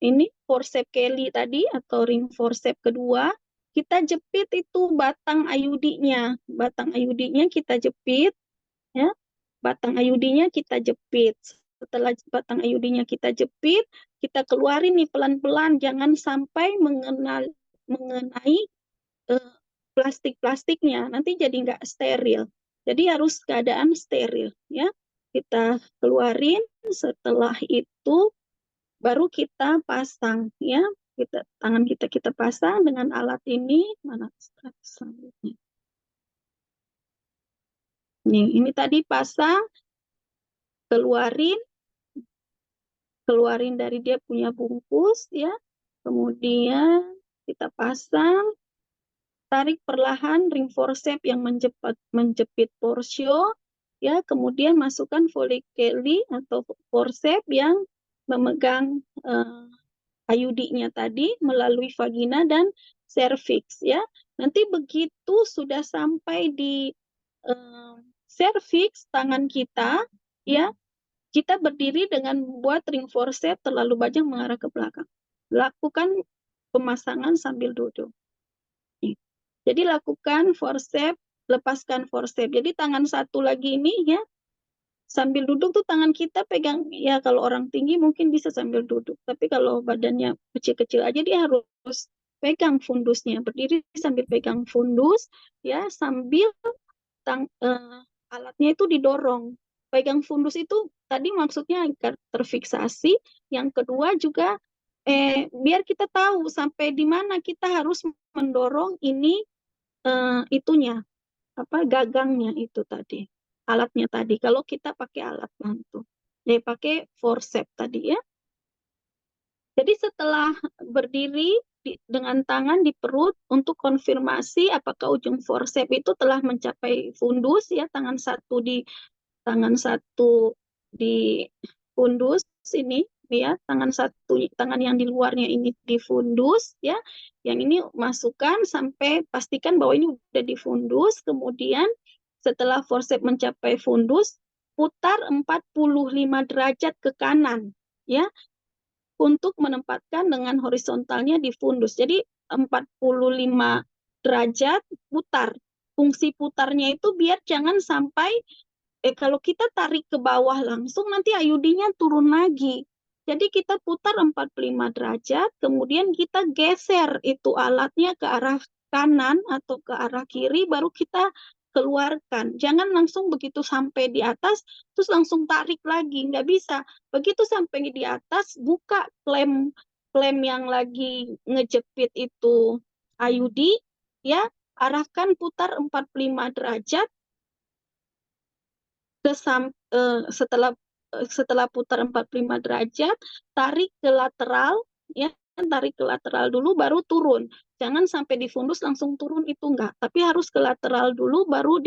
ini forceps Kelly tadi atau ring forceps kedua, kita jepit itu batang IUD-nya. Batang IUD-nya kita jepit ya. Batang IUD-nya kita jepit. Setelah batang IUD-nya kita jepit, kita keluarin nih pelan-pelan, jangan sampai mengenai plastik-plastiknya, nanti jadi nggak steril. Jadi harus keadaan steril ya. kita keluarin, setelah itu baru kita pasang ya. Tangan kita pasang dengan alat ini. Mana selanjutnya? Nih, ini tadi pasang, keluarin dari dia punya bungkus ya. Kemudian kita pasang, tarik perlahan ring forceps yang menjepit porsio ya, kemudian masukkan folikeli atau forceps yang memegang IUD-nya tadi melalui vagina dan cervix ya. Nanti begitu sudah sampai di cervix tangan kita ya, kita berdiri dengan membuat ring forceps terlalu panjang mengarah ke belakang. Lakukan pemasangan sambil duduk. Jadi lakukan forceps, lepaskan forceps. Jadi tangan satu lagi ini ya, sambil duduk tuh tangan kita pegang, ya kalau orang tinggi mungkin bisa sambil duduk. Tapi kalau badannya kecil-kecil aja dia harus pegang fundusnya. Berdiri sambil pegang fundus ya, sambil alatnya itu didorong. Pegang fundus itu tadi maksudnya agar terfiksasi. Yang kedua juga biar kita tahu sampai di mana kita harus mendorong ini itunya, gagangnya itu tadi, alatnya tadi. Kalau kita pakai alat bantu, ya pakai forceps tadi ya. Jadi setelah berdiri dengan tangan di perut untuk konfirmasi apakah ujung forceps itu telah mencapai fundus ya, tangan satu di fundus ini ya, tangan yang di luarnya ini di fundus ya, yang ini masukkan sampai pastikan bahwa ini udah di fundus. Kemudian setelah forceps mencapai fundus, putar 45 derajat ke kanan ya, untuk menempatkan dengan horizontalnya di fundus. Jadi 45 derajat putar. Fungsi putarnya itu biar jangan sampai kalau kita tarik ke bawah langsung nanti IUD-nya turun lagi. Jadi kita putar 45 derajat, kemudian kita geser itu alatnya ke arah kanan atau ke arah kiri, baru kita keluarkan. Jangan langsung begitu sampai di atas, terus langsung tarik lagi. Nggak bisa. Begitu sampai di atas, buka klem yang lagi ngejepit itu IUD, ya, arahkan putar 45 derajat, setelah putar 45 derajat, tarik ke lateral ya, tarik ke lateral dulu baru turun. Jangan sampai di fundus langsung turun, itu enggak, tapi harus ke lateral dulu baru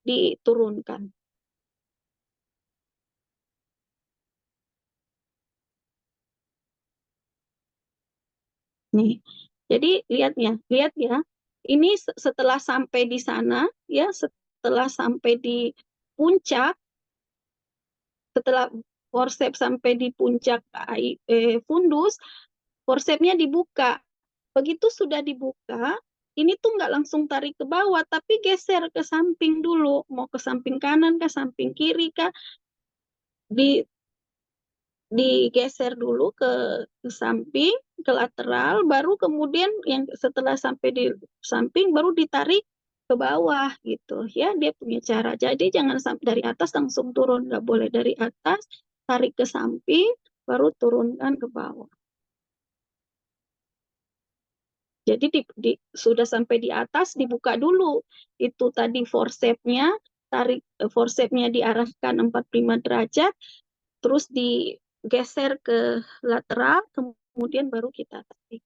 diturunkan. Nih. Jadi lihat ya. Ini setelah sampai di sana ya, setelah sampai di puncak, setelah forceps sampai di puncak fundus, forcepsnya dibuka. Begitu sudah dibuka, ini tuh nggak langsung tarik ke bawah, tapi geser ke samping dulu. Mau ke samping kanan, ke samping kiri, digeser dulu ke samping, ke lateral, baru kemudian yang setelah sampai di samping, baru ditarik ke bawah gitu ya. Dia punya cara. Jadi jangan sampai dari atas langsung turun, nggak boleh dari atas, tarik ke samping, baru turunkan ke bawah. Jadi sudah sampai di atas, dibuka dulu itu tadi forcepsnya, tarik forcepsnya diarahkan 45 derajat, terus digeser ke lateral, kemudian baru kita tarik.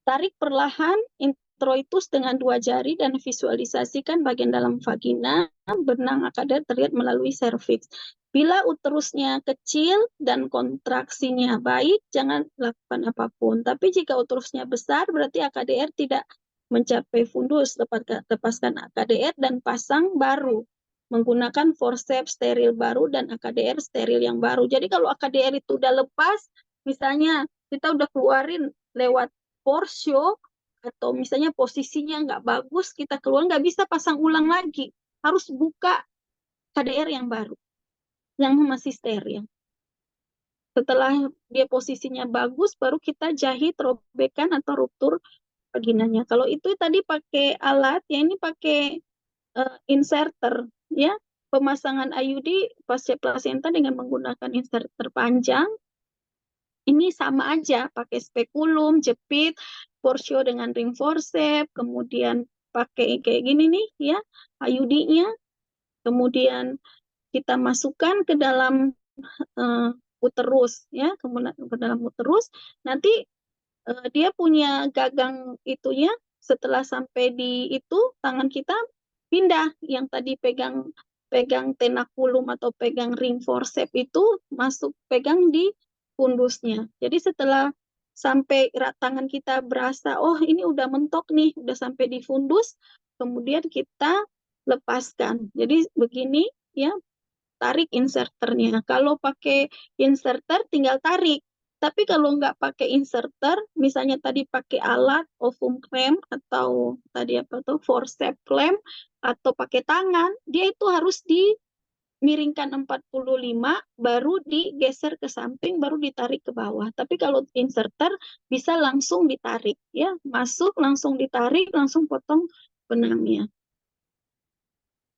Tarik perlahan introitus dengan 2 jari dan visualisasikan bagian dalam vagina, benang akadar terlihat melalui serviks. Bila uterusnya kecil dan kontraksinya baik, jangan lakukan apapun. Tapi jika uterusnya besar, berarti AKDR tidak mencapai fundus. Lepaskan AKDR dan pasang baru. Menggunakan forceps steril baru dan AKDR steril yang baru. Jadi kalau AKDR itu udah lepas, misalnya kita udah keluarin lewat porsio, atau misalnya posisinya nggak bagus, kita keluar, nggak bisa pasang ulang lagi. Harus buka KDR yang baru, yang masih steril. Setelah dia posisinya bagus, baru kita jahit robekan atau ruptur vaginanya. Kalau itu tadi pakai alat, ya ini pakai inserter ya. Pemasangan IUD pasca plasenta dengan menggunakan inserter panjang ini sama aja, pakai spekulum, jepit, porsio dengan ring forceps, kemudian pakai kayak gini nih ya, IUD-nya, kemudian kita masukkan ke dalam uterus ya, kemudian ke dalam uterus, nanti dia punya gagang itunya, setelah sampai di itu tangan kita pindah yang tadi pegang tenakulum atau pegang ring forceps itu masuk pegang di fundusnya. Jadi setelah sampai tangan kita berasa, oh ini udah mentok nih, udah sampai di fundus, kemudian kita lepaskan. Jadi begini ya, tarik inserternya. Kalau pakai inserter tinggal tarik. Tapi kalau nggak pakai inserter, misalnya tadi pakai alat, ovum clamp, atau tadi apa tuh, forceps clamp, atau pakai tangan, dia itu harus dimiringkan 45, baru digeser ke samping, baru ditarik ke bawah. Tapi kalau inserter bisa langsung ditarik, ya, masuk langsung ditarik, langsung potong benangnya.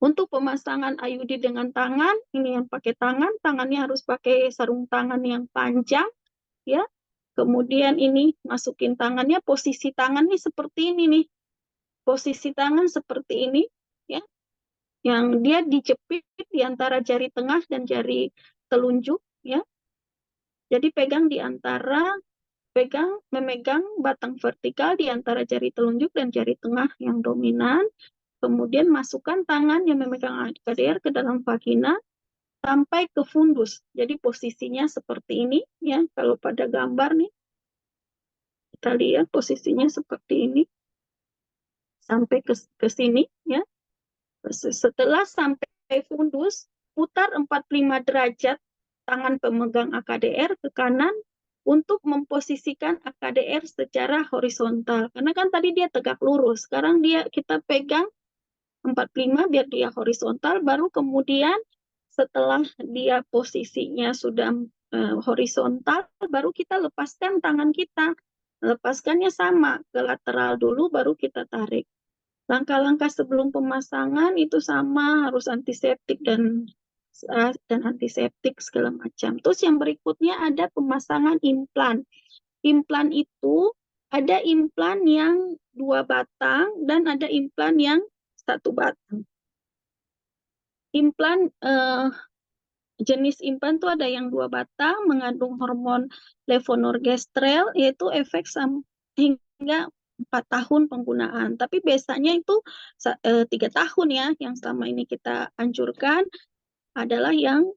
Untuk pemasangan IUD dengan tangan, ini yang pakai tangan, tangannya harus pakai sarung tangan yang panjang, ya. Kemudian ini masukin tangannya, posisi tangannya seperti ini nih. Posisi tangan seperti ini, ya. Yang dia dijepit di antara jari tengah dan jari telunjuk, ya. Jadi pegang di antara memegang batang vertikal di antara jari telunjuk dan jari tengah yang dominan. Kemudian masukkan tangan yang memegang AKDR ke dalam vagina sampai ke fundus. Jadi posisinya seperti ini ya. Kalau pada gambar nih kita lihat posisinya seperti ini sampai ke sini ya. Setelah sampai fundus, putar 45 derajat tangan pemegang AKDR ke kanan untuk memposisikan AKDR secara horizontal. Karena kan tadi dia tegak lurus, sekarang kita pegang 45 biar dia horizontal, baru kemudian setelah dia posisinya sudah horizontal, baru kita lepaskan tangan kita. Lepaskannya sama, ke lateral dulu, baru kita tarik. Langkah-langkah sebelum pemasangan itu sama, harus antiseptik dan antiseptik segala macam. Terus yang berikutnya ada pemasangan implan. Implan itu ada implan yang 2 batang dan ada implan yang 1 batang. Implan jenis implan itu ada yang 2 batang mengandung hormon levonorgestrel, yaitu efek hingga 4 tahun penggunaan. Tapi biasanya itu 3 tahun ya, yang selama ini kita anjurkan adalah yang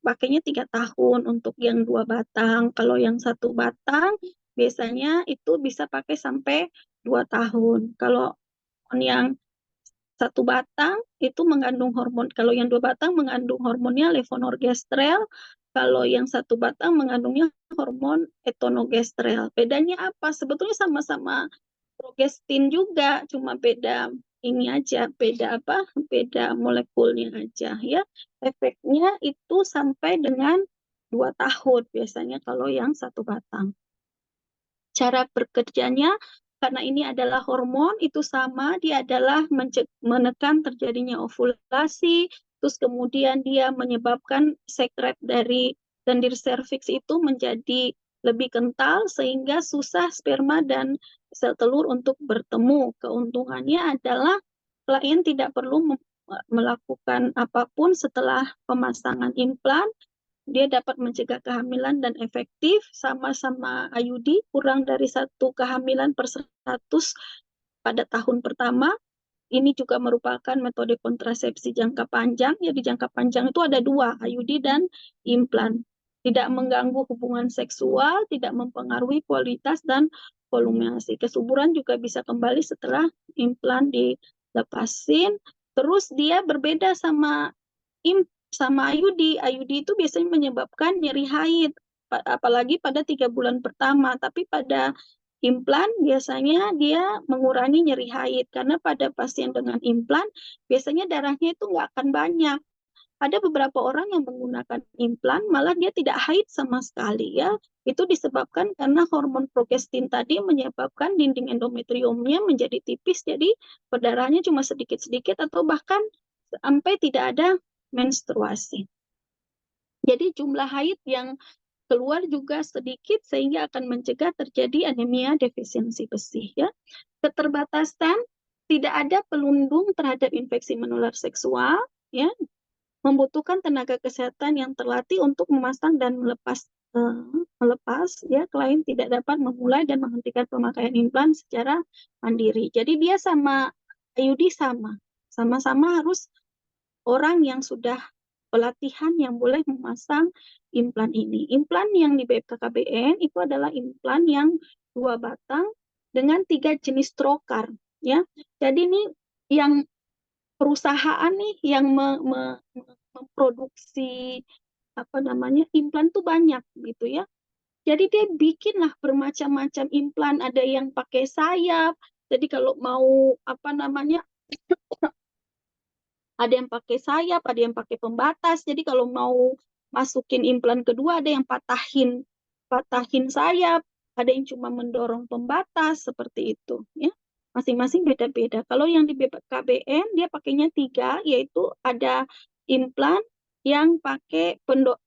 pakainya 3 tahun untuk yang 2 batang. Kalau yang 1 batang biasanya itu bisa pakai sampai 2 tahun. Kalau yang 1 batang itu mengandung hormon, kalau yang 2 batang mengandung hormonnya levonorgestrel, kalau yang 1 batang mengandungnya hormon etonogestrel. Bedanya apa? Sebetulnya sama-sama progestin juga, cuma beda ini aja, beda apa? Beda molekulnya aja ya. Efeknya itu sampai dengan 2 tahun biasanya kalau yang 1 batang. Cara bekerjanya, karena ini adalah hormon, itu sama, dia adalah menekan terjadinya ovulasi, terus kemudian dia menyebabkan sekret dari lendir serviks itu menjadi lebih kental, sehingga susah sperma dan sel telur untuk bertemu. Keuntungannya adalah klien tidak perlu melakukan apapun setelah pemasangan implan. Dia dapat mencegah kehamilan dan efektif, sama-sama IUD, kurang dari 1 kehamilan per 100 pada tahun pertama. Ini juga merupakan metode kontrasepsi jangka panjang. Jadi jangka panjang itu ada 2, IUD dan implan. Tidak mengganggu hubungan seksual, tidak mempengaruhi kualitas dan volume ASI. Kesuburan juga bisa kembali setelah implan dilepasin. Terus dia berbeda sama IUD. IUD itu biasanya menyebabkan nyeri haid, apalagi pada 3 bulan pertama. Tapi pada implan biasanya dia mengurangi nyeri haid, karena pada pasien dengan implan biasanya darahnya itu nggak akan banyak. Ada beberapa orang yang menggunakan implan malah dia tidak haid sama sekali ya. Itu disebabkan karena hormon progestin tadi menyebabkan dinding endometriumnya menjadi tipis, jadi perdarahannya cuma sedikit-sedikit atau bahkan sampai tidak ada menstruasi. Jadi jumlah haid yang keluar juga sedikit sehingga akan mencegah terjadi anemia defisiensi besi ya. Keterbatasan, tidak ada pelindung terhadap infeksi menular seksual ya, membutuhkan tenaga kesehatan yang terlatih untuk memasang dan melepas ya, klien tidak dapat memulai dan menghentikan pemakaian implan secara mandiri. Jadi dia sama IUD sama-sama harus orang yang sudah pelatihan yang boleh memasang implan ini. Implan yang di BPKBN itu adalah implan yang 2 batang dengan 3 jenis trokar ya. Jadi ini yang perusahaan nih yang memproduksi apa namanya implan tuh banyak gitu ya. Jadi dia bikinlah bermacam-macam implan, ada yang pakai sayap. Jadi kalau mau apa namanya, ada yang pakai sayap, ada yang pakai pembatas. Jadi kalau mau masukin implan kedua, ada yang patahin sayap, ada yang cuma mendorong pembatas seperti itu. Ya, masing-masing beda-beda. Kalau yang di BKBN dia pakainya 3, yaitu ada implan yang pakai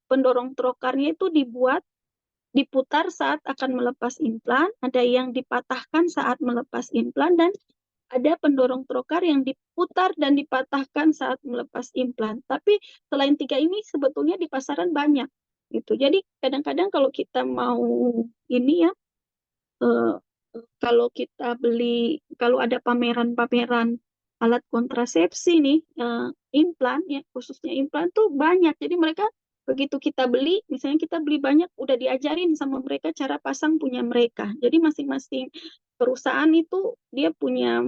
pendorong trokarnya itu diputar saat akan melepas implan, ada yang dipatahkan saat melepas implan, dan ada pendorong trokar yang diputar dan dipatahkan saat melepas implan. Tapi selain 3 ini sebetulnya di pasaran banyak gitu. Jadi kadang-kadang kalau kita mau ini ya, kalau kita beli, kalau ada pameran-pameran alat kontrasepsi nih, implan ya, khususnya implan tuh banyak. Jadi mereka begitu kita beli, misalnya kita beli banyak, udah diajarin sama mereka cara pasang punya mereka. Jadi masing-masing perusahaan itu dia punya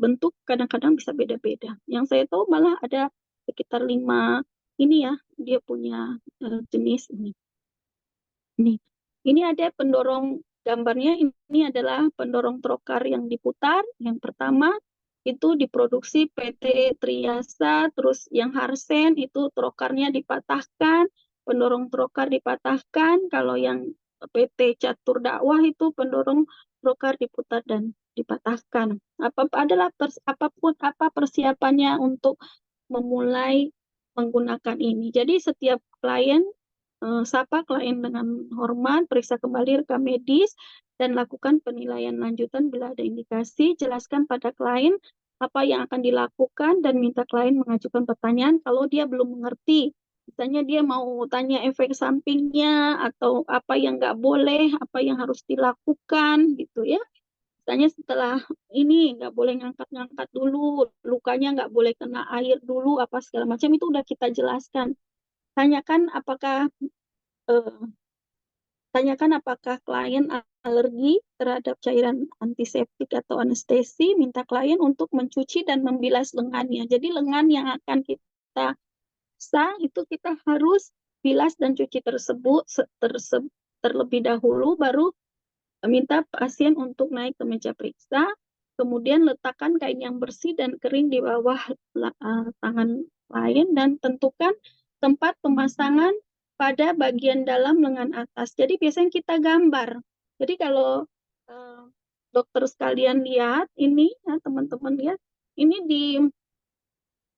bentuk, kadang-kadang bisa beda-beda. Yang saya tahu malah ada sekitar 5 ini ya, dia punya jenis ini. Ini ada pendorong, gambarnya ini adalah pendorong trokar yang diputar. Yang pertama itu diproduksi PT Triasa, terus yang Harsen itu trokarnya dipatahkan, pendorong trokar dipatahkan. Kalau yang PT Catur Dakwah itu pendorong trokar diputar dan dipatahkan. Apapun apa persiapannya untuk memulai menggunakan ini. Jadi setiap klien, sapa klien dengan hormat, periksa kembali rekam medis, dan lakukan penilaian lanjutan bila ada indikasi. Jelaskan pada klien apa yang akan dilakukan dan minta klien mengajukan pertanyaan kalau dia belum mengerti. Misalnya dia mau tanya efek sampingnya atau apa yang nggak boleh, apa yang harus dilakukan gitu ya. Misalnya setelah ini nggak boleh ngangkat-ngangkat dulu, lukanya nggak boleh kena air dulu, apa segala macam itu udah kita jelaskan. Tanyakan apakah klien alergi terhadap cairan antiseptik atau anestesi, minta klien untuk mencuci dan membilas lengannya. Jadi lengan yang akan kita pasang itu kita harus bilas dan cuci terlebih dahulu, baru minta pasien untuk naik ke meja periksa, kemudian letakkan kain yang bersih dan kering di bawah tangan klien dan tentukan tempat pemasangan pada bagian dalam lengan atas. Jadi biasanya kita gambar. Jadi kalau dokter sekalian lihat ini, ya, teman-teman lihat, ini di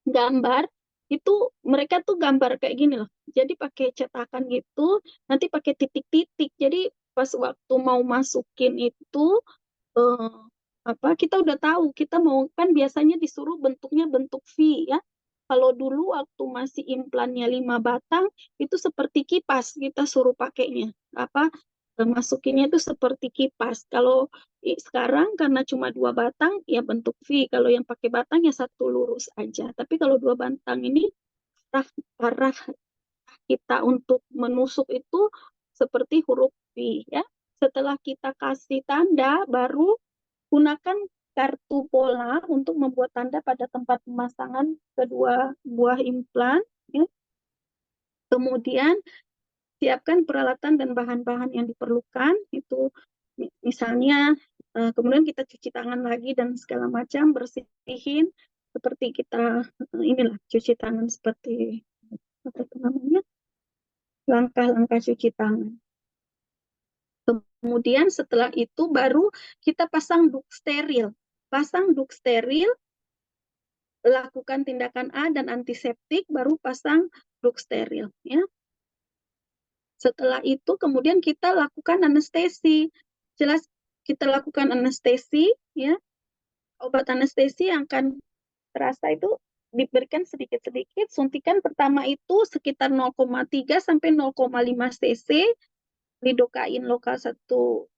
gambar itu mereka tuh gambar kayak gini loh. Jadi pakai cetakan gitu, nanti pakai titik-titik. Jadi pas waktu mau masukin itu kita udah tahu kita mau, kan biasanya disuruh bentuknya bentuk V ya. Kalau dulu waktu masih implannya 5 batang itu seperti kipas kita suruh pakainya. Masukinnya itu seperti kipas. Kalau sekarang karena cuma 2 batang ya bentuk V. Kalau yang pakai batang ya 1 lurus aja. Tapi kalau 2 batang ini arah kita untuk menusuk itu seperti huruf V ya. Setelah kita kasih tanda, baru gunakan kartu pola untuk membuat tanda pada tempat pemasangan kedua buah implan. Ya. Kemudian siapkan peralatan dan bahan-bahan yang diperlukan. Itu misalnya kemudian kita cuci tangan lagi dan segala macam, bersihin seperti kita inilah cuci tangan seperti apa itu namanya, langkah-langkah cuci tangan. Kemudian setelah itu baru kita pasang duk steril. Pasang duk steril lakukan tindakan A dan antiseptik, baru pasang ruk steril, ya. Setelah itu kemudian kita lakukan anestesi. Jelas kita lakukan anestesi, ya. Obat anestesi yang akan terasa itu diberikan sedikit-sedikit. Suntikan pertama itu sekitar 0,3 sampai 0,5 cc, lidokain lokal 1%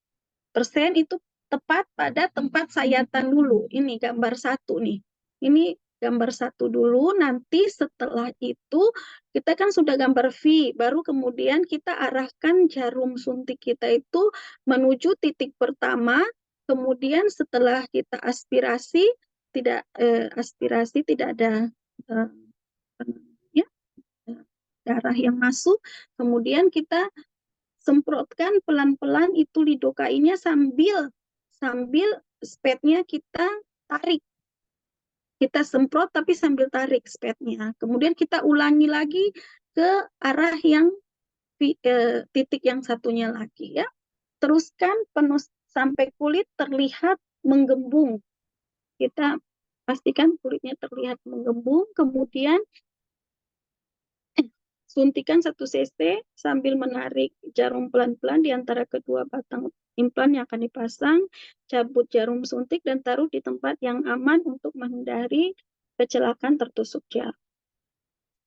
itu tepat pada tempat sayatan dulu. Ini gambar 1 nih. Ini gambar 1 dulu, nanti setelah itu kita kan sudah gambar V, baru kemudian kita arahkan jarum suntik kita itu menuju titik pertama, kemudian setelah kita aspirasi, tidak ada ya, darah yang masuk, kemudian kita semprotkan pelan-pelan itu lidokainnya sambil spetnya kita tarik. Kita semprot tapi sambil tarik spetnya. Kemudian kita ulangi lagi ke arah yang titik yang satunya lagi, ya. Teruskan penuh sampai kulit terlihat menggembung. Kita pastikan kulitnya terlihat menggembung, kemudian suntikan 1 cc sambil menarik jarum pelan-pelan di antara kedua batang implan yang akan dipasang, cabut jarum suntik dan taruh di tempat yang aman untuk menghindari kecelakaan tertusuk jarum.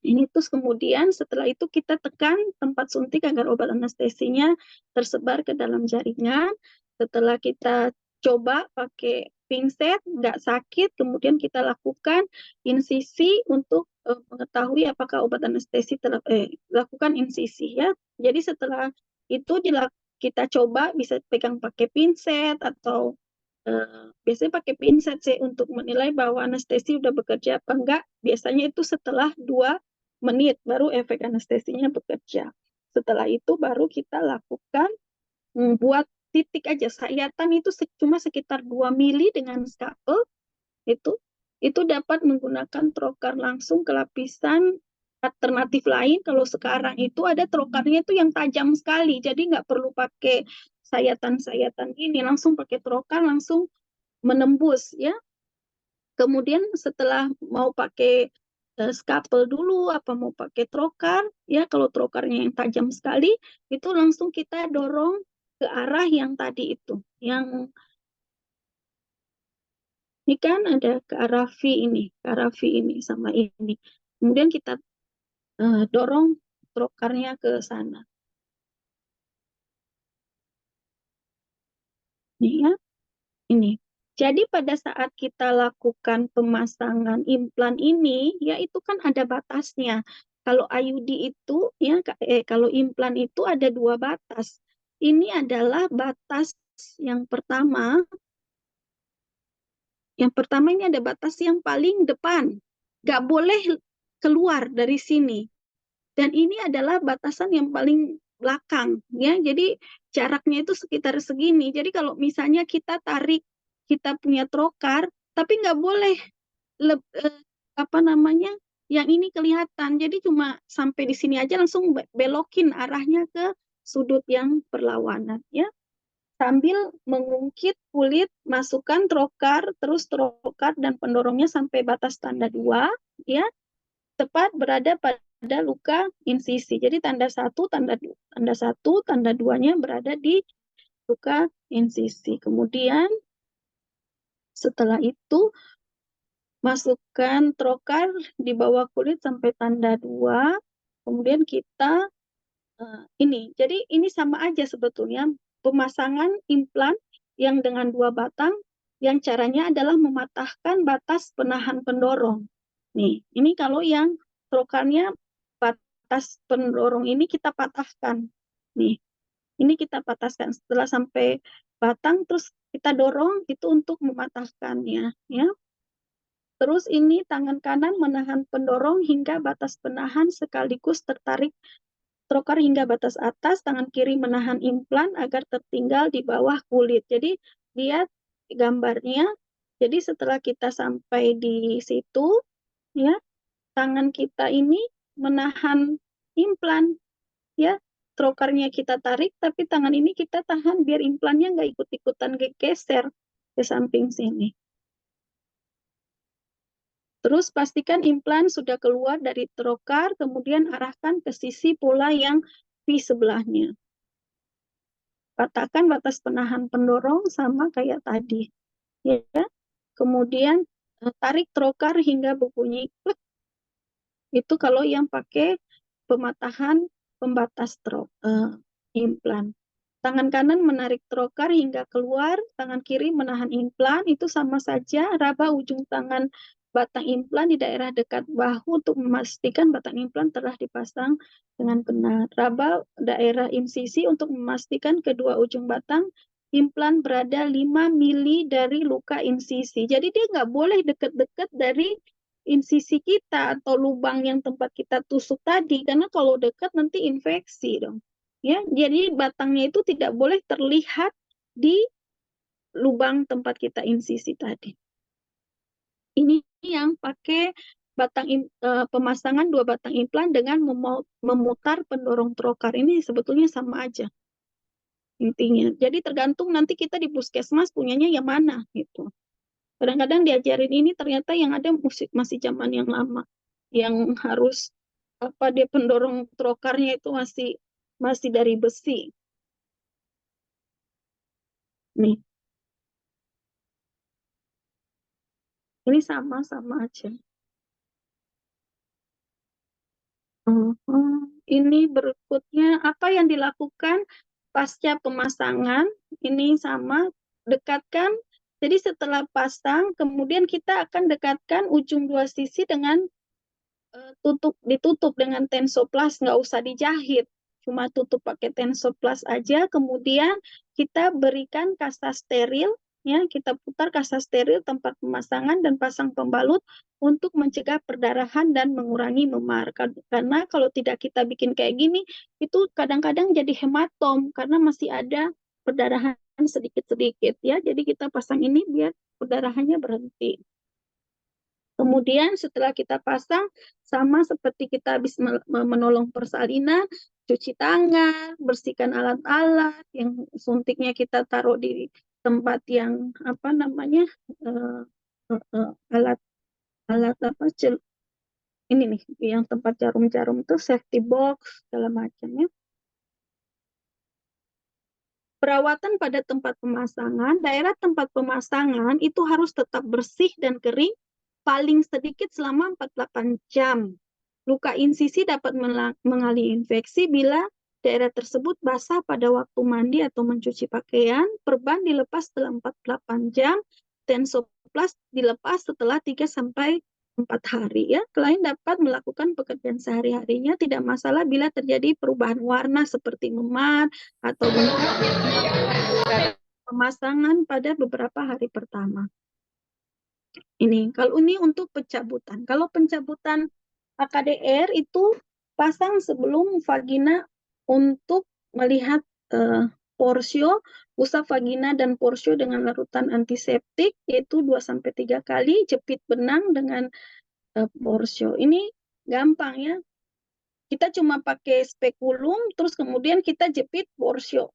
Ini terus kemudian setelah itu kita tekan tempat suntik agar obat anestesinya tersebar ke dalam jaringan. Setelah kita coba pakai pinset, nggak sakit, kemudian kita lakukan insisi untuk mengetahui apakah obat anestesi lakukan insisi, ya. Jadi setelah itu kita coba bisa pegang pakai pinset atau biasanya pakai pinset sih untuk menilai bahwa anestesi udah bekerja apa enggak. Biasanya itu setelah 2 menit baru efek anestesinya bekerja. Setelah itu baru kita lakukan buat titik aja. Sayatan itu cuma sekitar 2 mili dengan skapel. Itu dapat menggunakan trokar langsung ke lapisan. Alternatif lain kalau sekarang itu ada trokarnya itu yang tajam sekali. Jadi nggak perlu pakai sayatan-sayatan ini, langsung pakai trokar langsung menembus, ya. Kemudian setelah mau pakai skapel dulu, apa mau pakai trokar, ya kalau trokarnya yang tajam sekali, itu langsung kita dorong ke arah yang tadi itu. Yang ini kan ada ke arah V ini sama ini. Kemudian kita dorong trokarnya ke sana. Nih ya, ini. Jadi pada saat kita lakukan pemasangan implan ini, ya itu kan ada batasnya. Kalau IUD itu, ya kalau implan itu ada 2 batas. Ini adalah batas yang pertama. Yang pertama ini ada batas yang paling depan. Nggak boleh keluar dari sini. Dan ini adalah batasan yang paling belakang, ya. Jadi jaraknya itu sekitar segini. Jadi kalau misalnya kita tarik, kita punya trokar, tapi nggak boleh yang ini kelihatan. Jadi cuma sampai di sini aja langsung belokin arahnya ke sudut yang berlawanan, ya. Sambil mengungkit kulit, masukkan trokar, terus trokar dan pendorongnya sampai batas tanda 2, ya. Tepat berada pada luka insisi. Jadi tanda 1, tanda 2-nya berada di luka insisi. Kemudian setelah itu masukkan trokar di bawah kulit sampai tanda 2. Kemudian kita ini. Jadi ini sama aja sebetulnya pemasangan implan yang dengan 2 batang yang caranya adalah mematahkan batas penahan pendorong. Nih, ini kalau yang trokarnya batas pendorong ini kita patahkan. Nih, ini kita patahkan setelah sampai batang, terus kita dorong itu untuk mematahkannya, ya. Terus ini tangan kanan menahan pendorong hingga batas penahan sekaligus tertarik trokar hingga batas atas, tangan kiri menahan implan agar tertinggal di bawah kulit. Jadi lihat gambarnya. Jadi setelah kita sampai di situ, ya, tangan kita ini menahan implan, ya. Trokarnya kita tarik, tapi tangan ini kita tahan biar implannya nggak ikut-ikutan geser ke samping sini. Terus pastikan implan sudah keluar dari trokar, kemudian arahkan ke sisi pola yang V sebelahnya. Katakan batas penahan pendorong sama kayak tadi. Ya. Kemudian tarik trokar hingga berbunyi klik. Itu kalau yang pakai pematahan pembatas implan. Tangan kanan menarik trokar hingga keluar, tangan kiri menahan implan, itu sama saja. Raba ujung tangan batang implan di daerah dekat bahu untuk memastikan batang implan telah dipasang dengan benar. Raba daerah insisi untuk memastikan kedua ujung batang implan berada 5 mili dari luka insisi. Jadi dia nggak boleh dekat-dekat dari insisi kita atau lubang yang tempat kita tusuk tadi, karena kalau dekat nanti infeksi dong. Ya, jadi batangnya itu tidak boleh terlihat di lubang tempat kita insisi tadi. Ini yang pakai pemasangan 2 batang implan dengan memutar pendorong trokar. Ini sebetulnya sama aja intinya. Jadi tergantung nanti kita di puskesmas punyanya yang mana gitu. Kadang-kadang diajarin ini ternyata yang ada masih zaman yang lama, yang harus dia pendorong trokarnya itu masih dari besi. Nih, ini sama-sama aja. Ini berikutnya apa yang dilakukan pasca pemasangan. Ini sama, dekatkan. Jadi setelah pasang, kemudian kita akan dekatkan ujung 2 sisi dengan ditutup dengan Tensoplast, nggak usah dijahit, cuma tutup pakai Tensoplast aja. Kemudian kita berikan kasa steril, ya, kita putar kasa steril tempat pemasangan dan pasang pembalut untuk mencegah perdarahan dan mengurangi memar. Karena kalau tidak kita bikin kayak gini, itu kadang-kadang jadi hematom karena masih ada perdarahan sedikit-sedikit, ya. Jadi kita pasang ini biar perdarahannya berhenti. Kemudian setelah kita pasang, sama seperti kita habis menolong persalinan, cuci tangan, bersihkan alat-alat, yang suntiknya kita taruh di tempat yang alat apa ini nih, yang tempat jarum-jarum itu safety box segala macam, ya. Perawatan pada tempat pemasangan, daerah tempat pemasangan itu harus tetap bersih dan kering paling sedikit selama 48 jam. Luka insisi dapat mengalami infeksi bila daerah tersebut basah pada waktu mandi atau mencuci pakaian. Perban dilepas setelah 48 jam, Tensoplast dilepas setelah 3-4 hari, ya. Klien dapat melakukan pekerjaan sehari-harinya, tidak masalah bila terjadi perubahan warna seperti memar atau pemasangan pada beberapa hari pertama. Ini kalau ini untuk pencabutan. Kalau pencabutan AKDR itu pasang sebelum vagina untuk melihat porsio, usap vagina dan porsio dengan larutan antiseptik yaitu 2-3 kali, jepit benang dengan porsio. Ini gampang, ya. Kita cuma pakai spekulum terus kemudian kita jepit porsio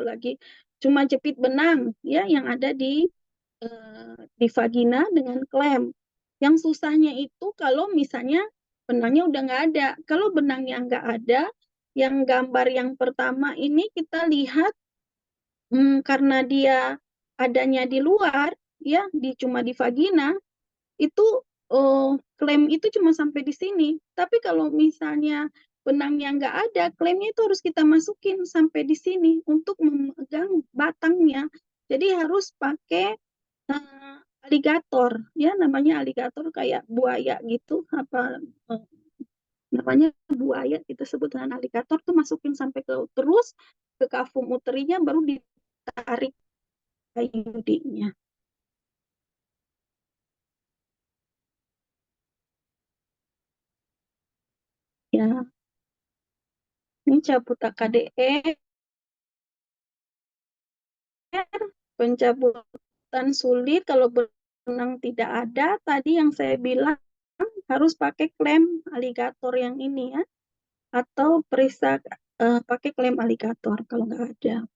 lagi. Cuma jepit benang, ya, yang ada di vagina dengan klem. Yang susahnya itu kalau misalnya benangnya udah nggak ada. Kalau benangnya nggak ada, yang gambar yang pertama ini kita lihat karena dia adanya di luar, ya, cuma di vagina, itu klem itu cuma sampai di sini. Tapi kalau misalnya benangnya nggak ada, klemnya itu harus kita masukin sampai di sini untuk memegang batangnya. Jadi harus pakai aligator, ya, namanya aligator kayak buaya gitu, namanya buaya, kita sebut dengan aligator, tuh masukin sampai terus ke kafum uterinya, baru ditarik IUD-nya. Ya, ini cabut AKDR, pencabutan sulit kalau benang tidak ada. Tadi yang saya bilang harus pakai klem aligator yang ini, ya, atau perisa pakai klem aligator kalau nggak ada.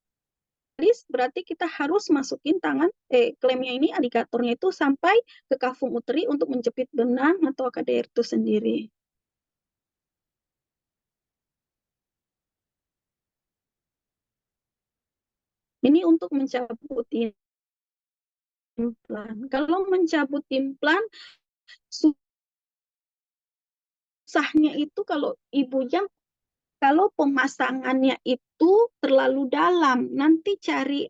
garis, berarti kita harus masukin tangan, klemnya ini, alligatornya itu sampai ke kafum uteri untuk menjepit benang atau AKDR itu sendiri. Ini untuk mencabut implan. Kalau mencabut implan, susahnya itu kalau ibunya, kalau pemasangannya itu terlalu dalam, nanti cari,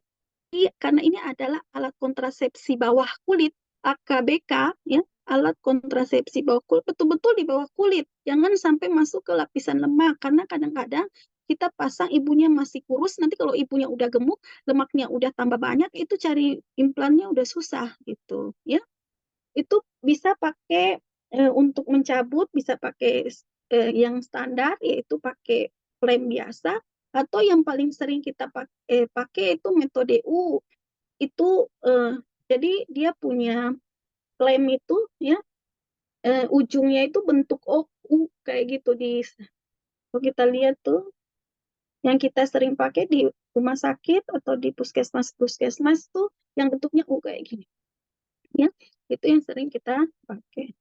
karena ini adalah alat kontrasepsi bawah kulit, AKBK, ya, alat kontrasepsi bawah kulit, betul-betul di bawah kulit, jangan sampai masuk ke lapisan lemak, karena kadang-kadang kita pasang ibunya masih kurus, nanti kalau ibunya udah gemuk, lemaknya udah tambah banyak, itu cari implannya udah susah gitu, ya. Itu bisa pakai, untuk mencabut bisa pakai yang standar, yaitu pakai lem biasa, atau yang paling sering kita pakai itu metode U. Itu jadi dia punya lem itu, ya, ujungnya itu bentuk U kayak gitu. Kalau kita lihat tuh yang kita sering pakai di rumah sakit atau di puskesmas tuh yang bentuknya U kayak gini, ya, itu yang sering kita pakai.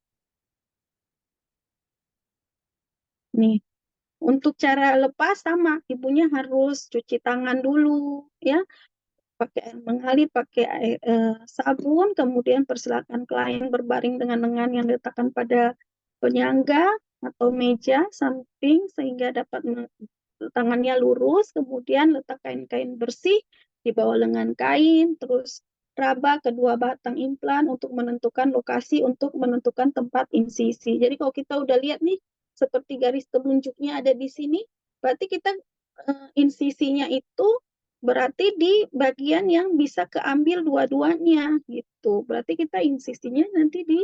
Nih, untuk cara lepas sama, ibunya harus cuci tangan dulu, ya, pakai air mengalir, pakai sabun, kemudian persilakan klien berbaring dengan lengan yang diletakkan pada penyangga atau meja samping sehingga dapat tangannya lurus, kemudian letak kain-kain bersih di bawah lengan kain, terus raba kedua batang implan untuk menentukan lokasi, untuk menentukan tempat insisi. Jadi kalau kita udah lihat nih, seperti garis telunjuknya ada di sini, berarti kita insisinya itu berarti di bagian yang bisa keambil dua-duanya gitu. Berarti kita insisinya nanti di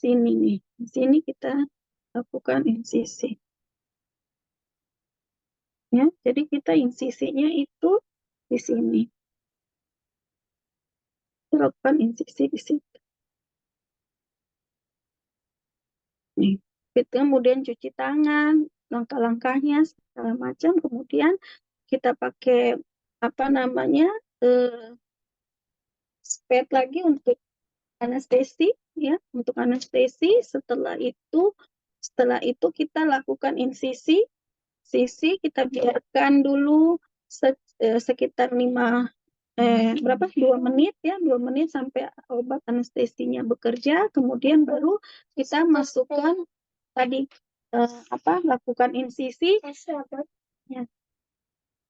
sini nih. Di sini kita lakukan insisi. Ya, jadi kita insisinya itu di sini. Kita lakukan insisi di situ. Nih, kemudian cuci tangan, langkah-langkahnya segala macam, kemudian kita pakai apa namanya, spet lagi untuk anestesi, ya, untuk anestesi. Setelah itu kita lakukan insisi, kita biarkan dulu sekitar 2 menit, ya, 2 menit sampai obat anestesinya bekerja, kemudian baru kita masukkan tadi lakukan insisi, ya,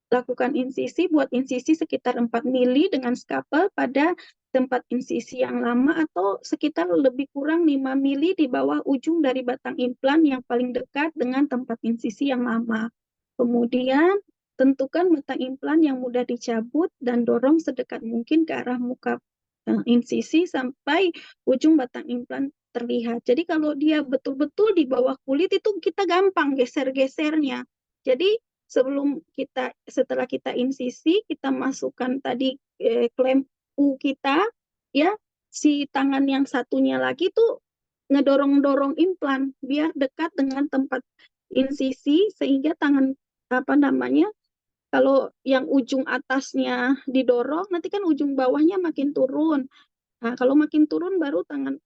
lakukan insisi, buat insisi sekitar 4 mili dengan skapel pada tempat insisi yang lama, atau sekitar lebih kurang 5 mili di bawah ujung dari batang implan yang paling dekat dengan tempat insisi yang lama. Kemudian tentukan batang implan yang mudah dicabut dan dorong sedekat mungkin ke arah muka insisi sampai ujung batang implan terlihat. Jadi kalau dia betul-betul di bawah kulit itu kita gampang geser-gesernya. Jadi setelah kita insisi, kita masukkan tadi klem U kita, ya, si tangan yang satunya lagi tuh ngedorong-dorong implan biar dekat dengan tempat insisi, sehingga tangan kalau yang ujung atasnya didorong, nanti kan ujung bawahnya makin turun. Nah, kalau makin turun baru tangan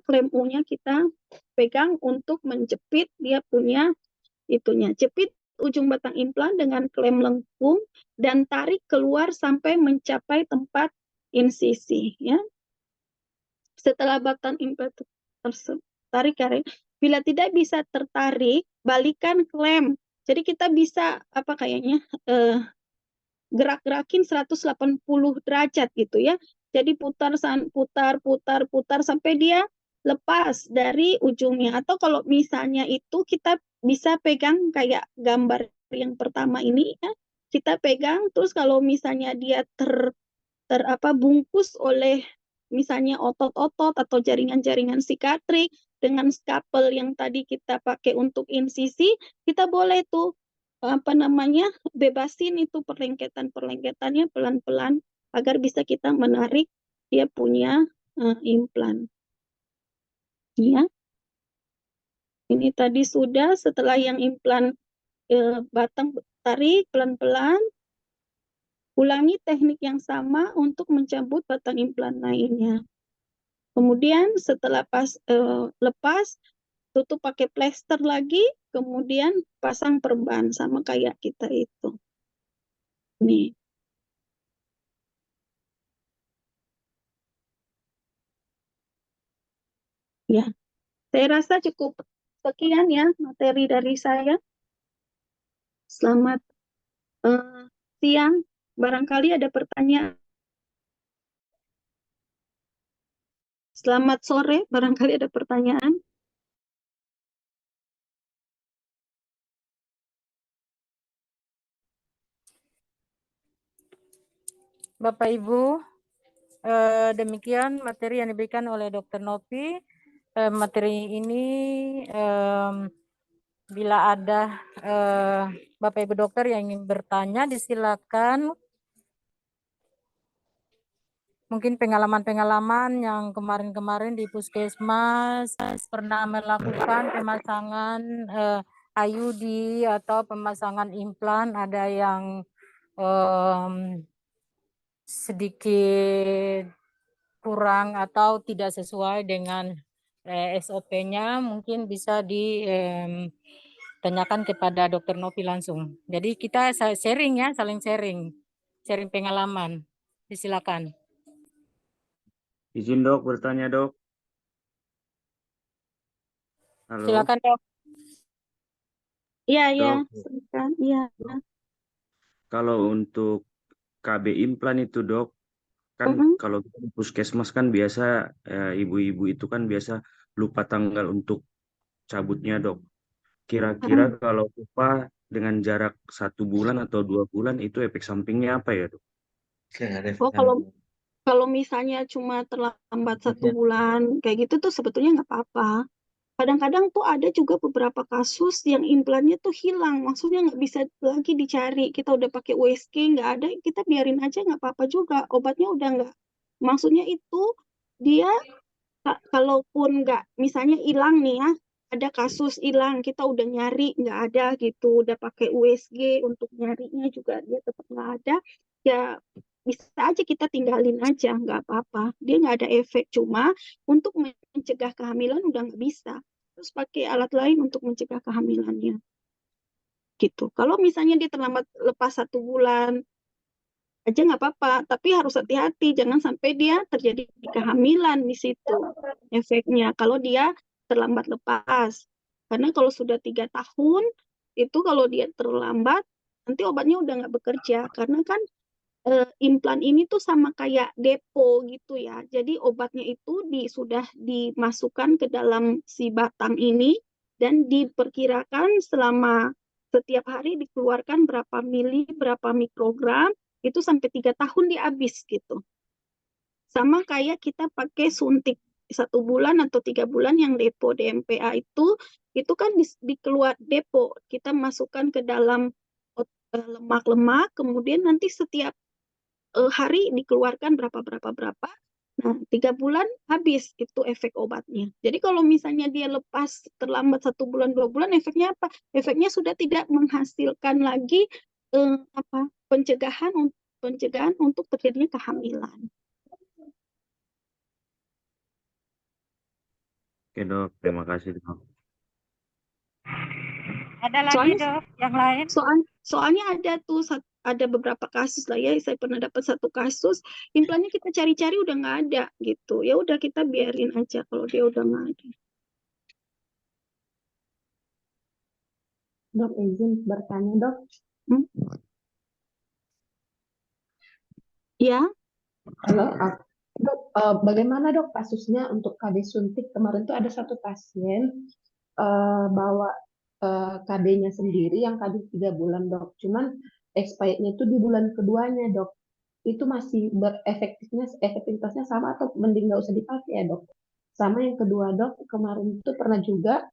klem U-nya kita pegang untuk menjepit dia punya itunya. Jepit ujung batang implan dengan klem lengkung dan tarik keluar sampai mencapai tempat insisi, ya. Setelah batang implan tarik, bila tidak bisa tertarik, balikan klem. Jadi kita bisa gerak-gerakin 180 derajat gitu, ya. Jadi putar sampai dia lepas dari ujungnya. Atau kalau misalnya itu kita bisa pegang kayak gambar yang pertama ini, ya. Kita pegang, terus kalau misalnya dia bungkus oleh misalnya otot-otot atau jaringan-jaringan sikatrik dengan skapel yang tadi kita pakai untuk insisi, kita boleh tuh bebasin itu perlengketannya pelan-pelan agar bisa kita menarik dia punya implan. Ya. Ini tadi sudah, setelah yang implan batang tarik pelan-pelan. Ulangi teknik yang sama untuk mencabut batang implan lainnya. Kemudian setelah lepas, tutup pakai plester lagi, kemudian pasang perban sama kayak kita itu. Nih. Ya, saya rasa cukup sekian ya materi dari saya. Selamat siang. Barangkali ada pertanyaan. Selamat sore, barangkali ada pertanyaan. Bapak Ibu, demikian materi yang diberikan oleh Dr. Novi. Materi ini bila ada Bapak Ibu dokter yang ingin bertanya, disilakan. Mungkin pengalaman-pengalaman yang kemarin-kemarin di Puskesmas pernah melakukan pemasangan IUD atau pemasangan implan, ada yang sedikit kurang atau tidak sesuai dengan SOP-nya, mungkin bisa ditanyakan kepada Dr. Novi langsung. Jadi kita sharing ya, saling sharing pengalaman. Silakan. Izin dok bertanya dok. Halo. Silakan dok. Iya, iya, Dok. silakan. Iya. Kalau untuk KB implan itu dok, kan kalau di puskesmas kan biasa ibu-ibu itu kan biasa lupa tanggal untuk cabutnya dok. Kira-kira kalau lupa dengan jarak 1 bulan atau 2 bulan itu efek sampingnya apa ya dok? Oh, kalau misalnya cuma terlambat 1 bulan kayak gitu tuh sebetulnya nggak apa-apa. Kadang-kadang tuh ada juga beberapa kasus yang implannya tuh hilang, maksudnya nggak bisa lagi dicari. Kita udah pakai USG nggak ada, kita biarin aja nggak apa-apa juga. Obatnya udah nggak. Maksudnya itu dia kalaupun nggak, misalnya hilang nih ya, ada kasus hilang, kita udah nyari nggak ada gitu, udah pakai USG untuk nyarinya juga dia tetap nggak ada, ya bisa aja kita tinggalin aja, nggak apa-apa. Dia nggak ada efek, cuma untuk mencegah kehamilan udah nggak bisa. Terus pakai alat lain untuk mencegah kehamilannya. Gitu. Kalau misalnya dia terlambat lepas 1 bulan aja nggak apa-apa, tapi harus hati-hati, jangan sampai dia terjadi kehamilan di situ efeknya. Kalau dia terlambat lepas, karena kalau sudah 3 tahun itu kalau dia terlambat nanti obatnya udah nggak bekerja, karena kan implan ini tuh sama kayak depo gitu ya. Jadi obatnya itu sudah dimasukkan ke dalam si batang ini dan diperkirakan selama setiap hari dikeluarkan berapa mili, berapa mikrogram, itu sampai 3 tahun dia habis gitu. Sama kayak kita pakai suntik 1 bulan atau 3 bulan yang depo DMPA itu kan dikeluar depo, kita masukkan ke dalam lemak-lemak, kemudian nanti setiap hari dikeluarkan berapa. Nah, 3 bulan habis itu efek obatnya. Jadi kalau misalnya dia lepas terlambat 1 bulan 2 bulan, efeknya apa? Efeknya sudah tidak menghasilkan lagi pencegahan untuk terjadinya kehamilan. Oke dok, terima kasih dok. Ada lagi dok yang lain? Soalnya ada beberapa kasus lah ya, saya pernah dapat 1 kasus, implannya kita cari-cari udah nggak ada gitu. Ya udah kita biarin aja kalau dia udah nggak ada. Dok, izin bertanya dok. Ya. Halo, dok, bagaimana dok kasusnya untuk KB suntik? Kemarin tuh ada 1 pasien bawa KB-nya sendiri yang KB 3 bulan dok. Cuman expirednya itu di bulan keduanya dok. Itu masih efektivitasnya sama atau mending nggak usah dipakai ya dok? Sama yang kedua dok, kemarin itu pernah juga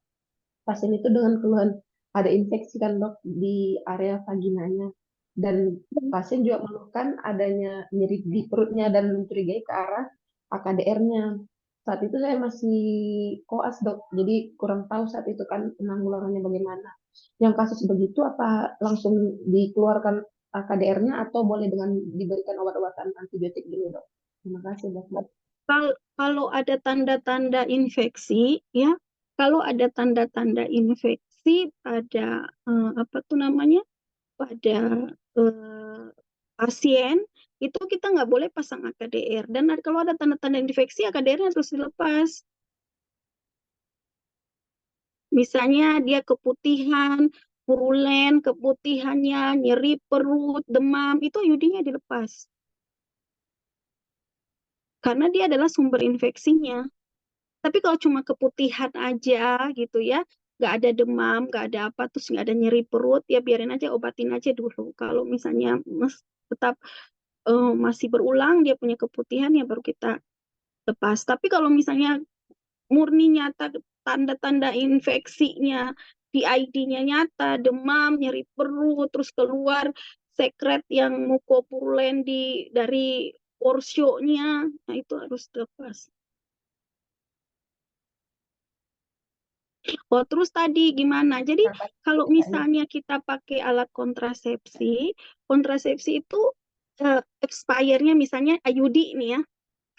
pasien itu dengan keluhan ada infeksi kan dok di area vaginanya. Dan pasien juga mengeluhkan adanya nyeri di perutnya dan mencurigai ke arah AKDR-nya. Saat itu saya masih koas dok, jadi kurang tahu saat itu kan penanggulangannya bagaimana. Yang kasus begitu apa langsung dikeluarkan KDR-nya atau boleh dengan diberikan obat-obatan antibiotik dulu, Dok? Terima kasih, Dok. Kalau ada tanda-tanda infeksi, ya, kalau ada tanda-tanda infeksi pada apa tuh namanya, pada pasien itu kita nggak boleh pasang AKDR. Dan kalau ada tanda-tanda infeksi, AKDR-nya harus dilepas. Misalnya dia keputihan, purulen, keputihannya, nyeri perut, demam, itu IUD-nya dilepas. Karena dia adalah sumber infeksinya. Tapi kalau cuma keputihan aja gitu ya, nggak ada demam, nggak ada apa, terus nggak ada nyeri perut, ya biarin aja, obatin aja dulu. Kalau misalnya tetap masih berulang, dia punya keputihan, ya baru kita lepas. Tapi kalau misalnya murni nyata tanda-tanda infeksinya, PID-nya nyata, demam, nyeri perut, terus keluar sekret yang mukopurulen dari porsio-nya, nah itu harus lepas. Oh, terus tadi gimana? Jadi kalau misalnya kita pakai alat kontrasepsi itu expire-nya misalnya IUD nih ya.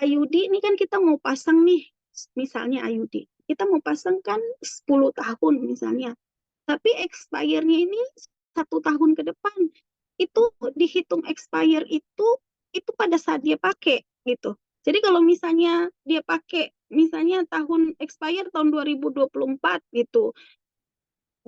IUD ini kan kita mau pasang nih, misalnya IUD. Kita mau pasang kan 10 tahun misalnya. Tapi expire-nya ini 1 tahun ke depan. Itu dihitung expire itu pada saat dia pakai gitu. Jadi kalau misalnya dia pakai misalnya expire tahun 2024 gitu.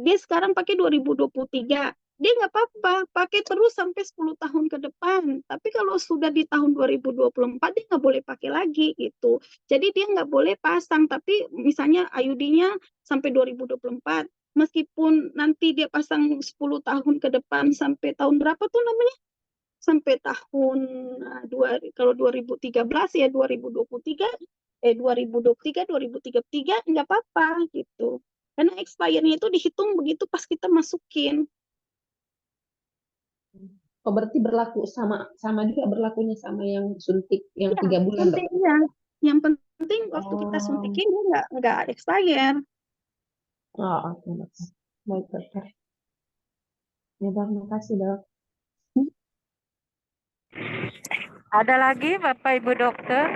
Dia sekarang pakai 2023. Dia nggak apa-apa, pakai terus sampai 10 tahun ke depan. Tapi kalau sudah di tahun 2024, dia nggak boleh pakai lagi gitu. Jadi dia nggak boleh pasang, tapi misalnya IUD-nya sampai 2024. Meskipun nanti dia pasang 10 tahun ke depan sampai tahun berapa tuh namanya? Sampai tahun kalau 2013 ya 2023 2023 nggak apa-apa gitu. Karena expirednya itu dihitung begitu pas kita masukin. Oh, berarti berlaku sama juga berlakunya sama yang suntik yang Ya, 3 bulan, Dok? suntik ya. Yang penting waktu kita suntikin dia nggak expire. Oh, oke, Dok. Baik, Dokter. Ya, Dok, makasih, Dok. Ada lagi Bapak Ibu dokter?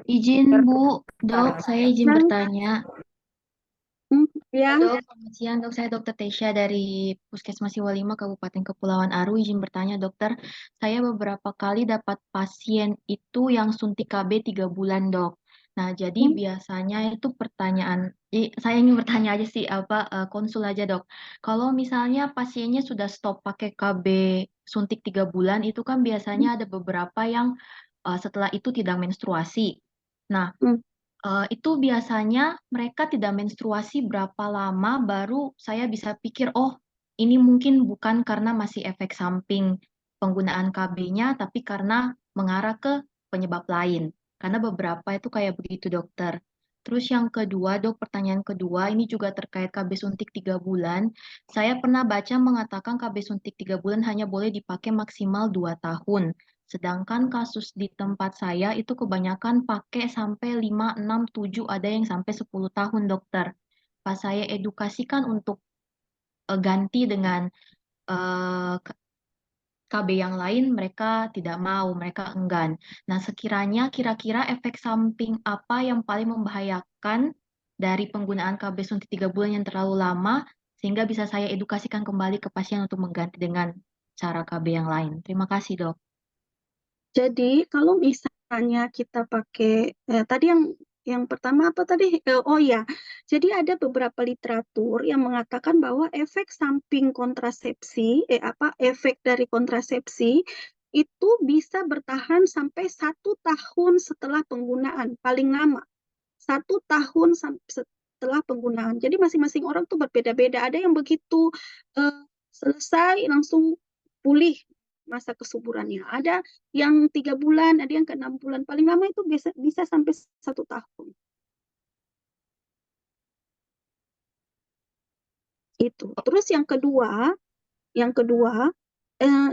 Izin Bu, Dok, saya izin Nah, bertanya. ya. Dok, selamat siang, Dok. Saya Dokter Tesya dari Puskesmas Siwa 5 Kabupaten Kepulauan Aru. Izin bertanya, Dokter. Saya beberapa kali dapat pasien itu yang suntik KB 3 bulan, Dok. Nah, jadi biasanya itu pertanyaan, saya ingin bertanya aja sih, konsul aja, Dok. Kalau misalnya pasiennya sudah stop pakai KB suntik 3 bulan, itu kan biasanya ada beberapa yang setelah itu tidak menstruasi. Nah, itu biasanya mereka tidak menstruasi berapa lama baru saya bisa pikir, oh ini mungkin bukan karena masih efek samping penggunaan KB-nya, tapi karena mengarah ke penyebab lain. Karena beberapa itu kayak begitu, dokter. Terus yang kedua, Dok, pertanyaan kedua, ini juga terkait KB suntik 3 bulan. Saya pernah baca mengatakan KB suntik 3 bulan hanya boleh dipakai maksimal 2 tahun. Sedangkan kasus di tempat saya itu kebanyakan pakai sampai 5, 6, 7, ada yang sampai 10 tahun, dokter. Pas saya edukasikan untuk ganti dengan KB yang lain, mereka tidak mau, mereka enggan. Nah, sekiranya kira-kira efek samping apa yang paling membahayakan dari penggunaan KB suntik 3 bulan yang terlalu lama, sehingga bisa saya edukasikan kembali ke pasien untuk mengganti dengan cara KB yang lain. Terima kasih, Dok. Jadi kalau misalnya kita pakai tadi yang pertama apa tadi? Oh ya, jadi ada beberapa literatur yang mengatakan bahwa efek samping kontrasepsi, efek dari kontrasepsi itu bisa bertahan sampai 1 tahun setelah penggunaan, paling lama 1 tahun setelah penggunaan. Jadi masing-masing orang tuh berbeda-beda. Ada yang begitu selesai langsung pulih masa kesuburannya. Ada yang 3 bulan, ada yang ke 6 bulan. Paling lama itu bisa sampai 1 tahun. Itu. Terus yang kedua,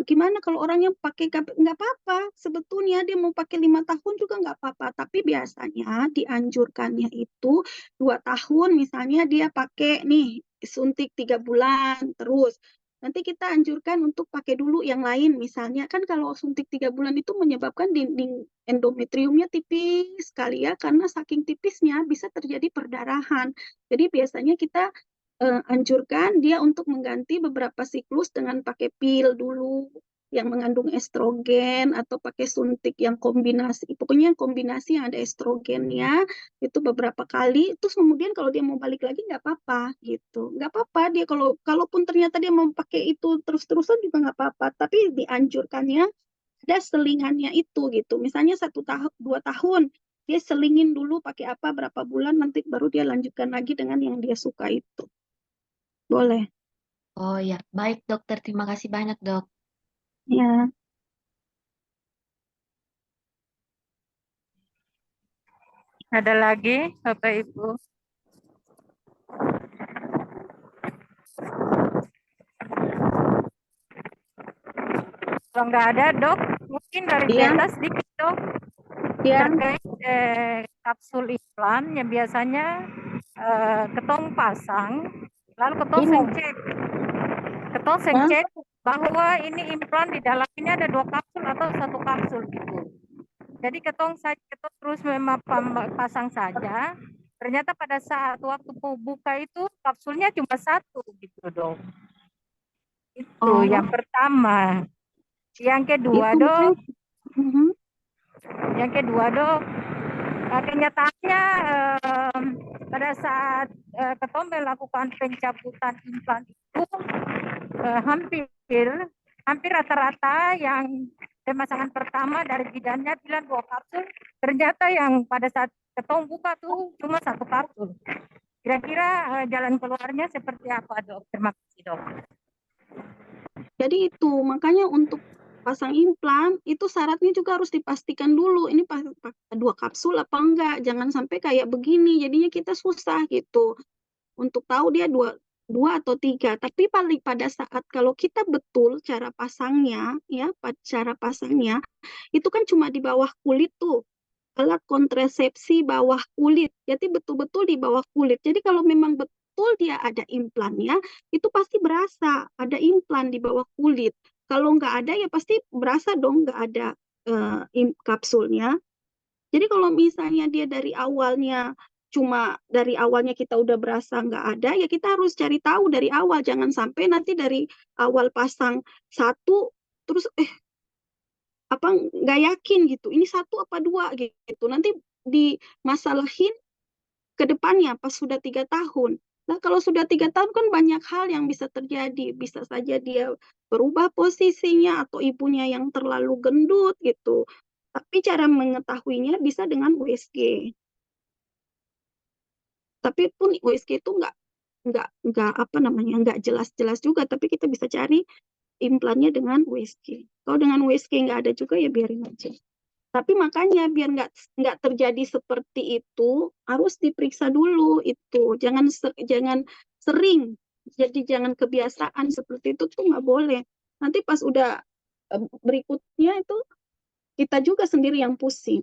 gimana kalau orang yang pakai nggak apa-apa, sebetulnya dia mau pakai 5 tahun juga nggak apa-apa, tapi biasanya dianjurkannya itu 2 tahun, misalnya dia pakai nih suntik 3 bulan terus nanti kita anjurkan untuk pakai dulu yang lain. Misalnya kan kalau suntik 3 bulan itu menyebabkan dinding endometriumnya tipis sekali ya, karena saking tipisnya bisa terjadi perdarahan. Jadi biasanya kita anjurkan dia untuk mengganti beberapa siklus dengan pakai pil dulu yang mengandung estrogen atau pakai suntik yang kombinasi, pokoknya yang kombinasi yang ada estrogennya itu beberapa kali. Terus kemudian kalau dia mau balik lagi nggak apa-apa gitu, nggak apa-apa dia kalaupun ternyata dia mau pakai itu terus-terusan juga nggak apa-apa, tapi dianjurkannya ada selingannya itu gitu. Misalnya 1 tahun 2 tahun dia selingin dulu pakai apa berapa bulan, nanti baru dia lanjutkan lagi dengan yang dia suka itu, boleh Oh ya, baik dokter. Terima kasih banyak dok. ya. Ada lagi, Bapak Ibu? Kalau nggak ada, Dok, mungkin dari Iya. Bella sedikit, Dok, Ya, terkait kapsul implan yang biasanya ketong pasang, lalu ketong Iya. cek, ketong cek bahwa ini implan di dalam ini ada 2 kapsul atau 1 kapsul gitu. Jadi ketong terus memang pasang saja. Ternyata pada saat waktu mau buka itu kapsulnya cuma 1 gitu, Dok. Itu yang pertama. Yang kedua, itu Dok. Mhm. Yang kedua, Dok, kenyataannya pada saat ketong melakukan pencabutan implan itu hampir rata-rata yang pemasangan pertama dari bidannya bilang 2 kapsul, ternyata yang pada saat ketong buka tuh cuma 1 kapsul. Kira-kira jalan keluarnya seperti apa, Dok? Terima kasih, Dok. Jadi itu makanya untuk pasang implan itu syaratnya juga harus dipastikan dulu ini 2 kapsul apa enggak, jangan sampai kayak begini jadinya kita susah gitu untuk tahu dia dua atau 3. Tapi paling pada saat kalau kita betul cara pasangnya ya, cara pasangnya itu kan cuma di bawah kulit tuh, alat kontrasepsi bawah kulit. Jadi betul-betul di bawah kulit. Jadi kalau memang betul dia ada implannya, itu pasti berasa ada implan di bawah kulit. Kalau nggak ada ya pasti berasa dong nggak ada kapsulnya. Jadi kalau misalnya dia dari awalnya kita udah berasa nggak ada, ya kita harus cari tahu dari awal. Jangan sampai nanti dari awal pasang 1, terus apa nggak yakin gitu ini 1 apa 2 gitu, nanti dimasalahin ke depannya pas sudah 3 tahun. Nah kalau sudah 3 tahun kan banyak hal yang bisa terjadi, bisa saja dia berubah posisinya atau ibunya yang terlalu gendut gitu. Tapi cara mengetahuinya bisa dengan USG. Tapi pun USG itu nggak apa namanya nggak jelas-jelas juga, tapi kita bisa cari implannya dengan USG. Kalau dengan USG nggak ada juga ya biarin aja. Tapi makanya biar nggak terjadi seperti itu harus diperiksa dulu itu. Jangan sering. Jadi jangan kebiasaan seperti itu tuh nggak boleh. Nanti pas udah berikutnya itu kita juga sendiri yang pusing.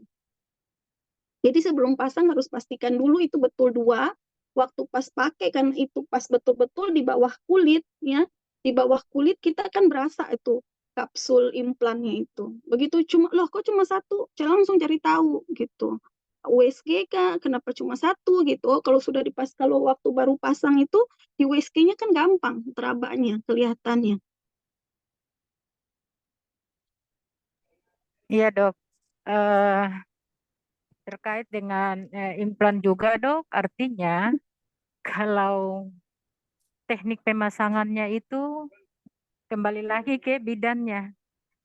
Jadi sebelum pasang harus pastikan dulu itu betul 2. Waktu pas pakai kan itu pas betul-betul di bawah kulit ya. Di bawah kulit kita kan berasa itu kapsul implannya itu. Begitu loh kok cuma 1? Saya langsung cari tahu gitu. USG kah? Kenapa cuma 1 gitu? Oh, kalau waktu baru pasang itu di USG-nya kan gampang terabanya kelihatannya. Iya, Dok. Terkait dengan implan juga, Dok, artinya kalau teknik pemasangannya itu kembali lagi ke bidannya.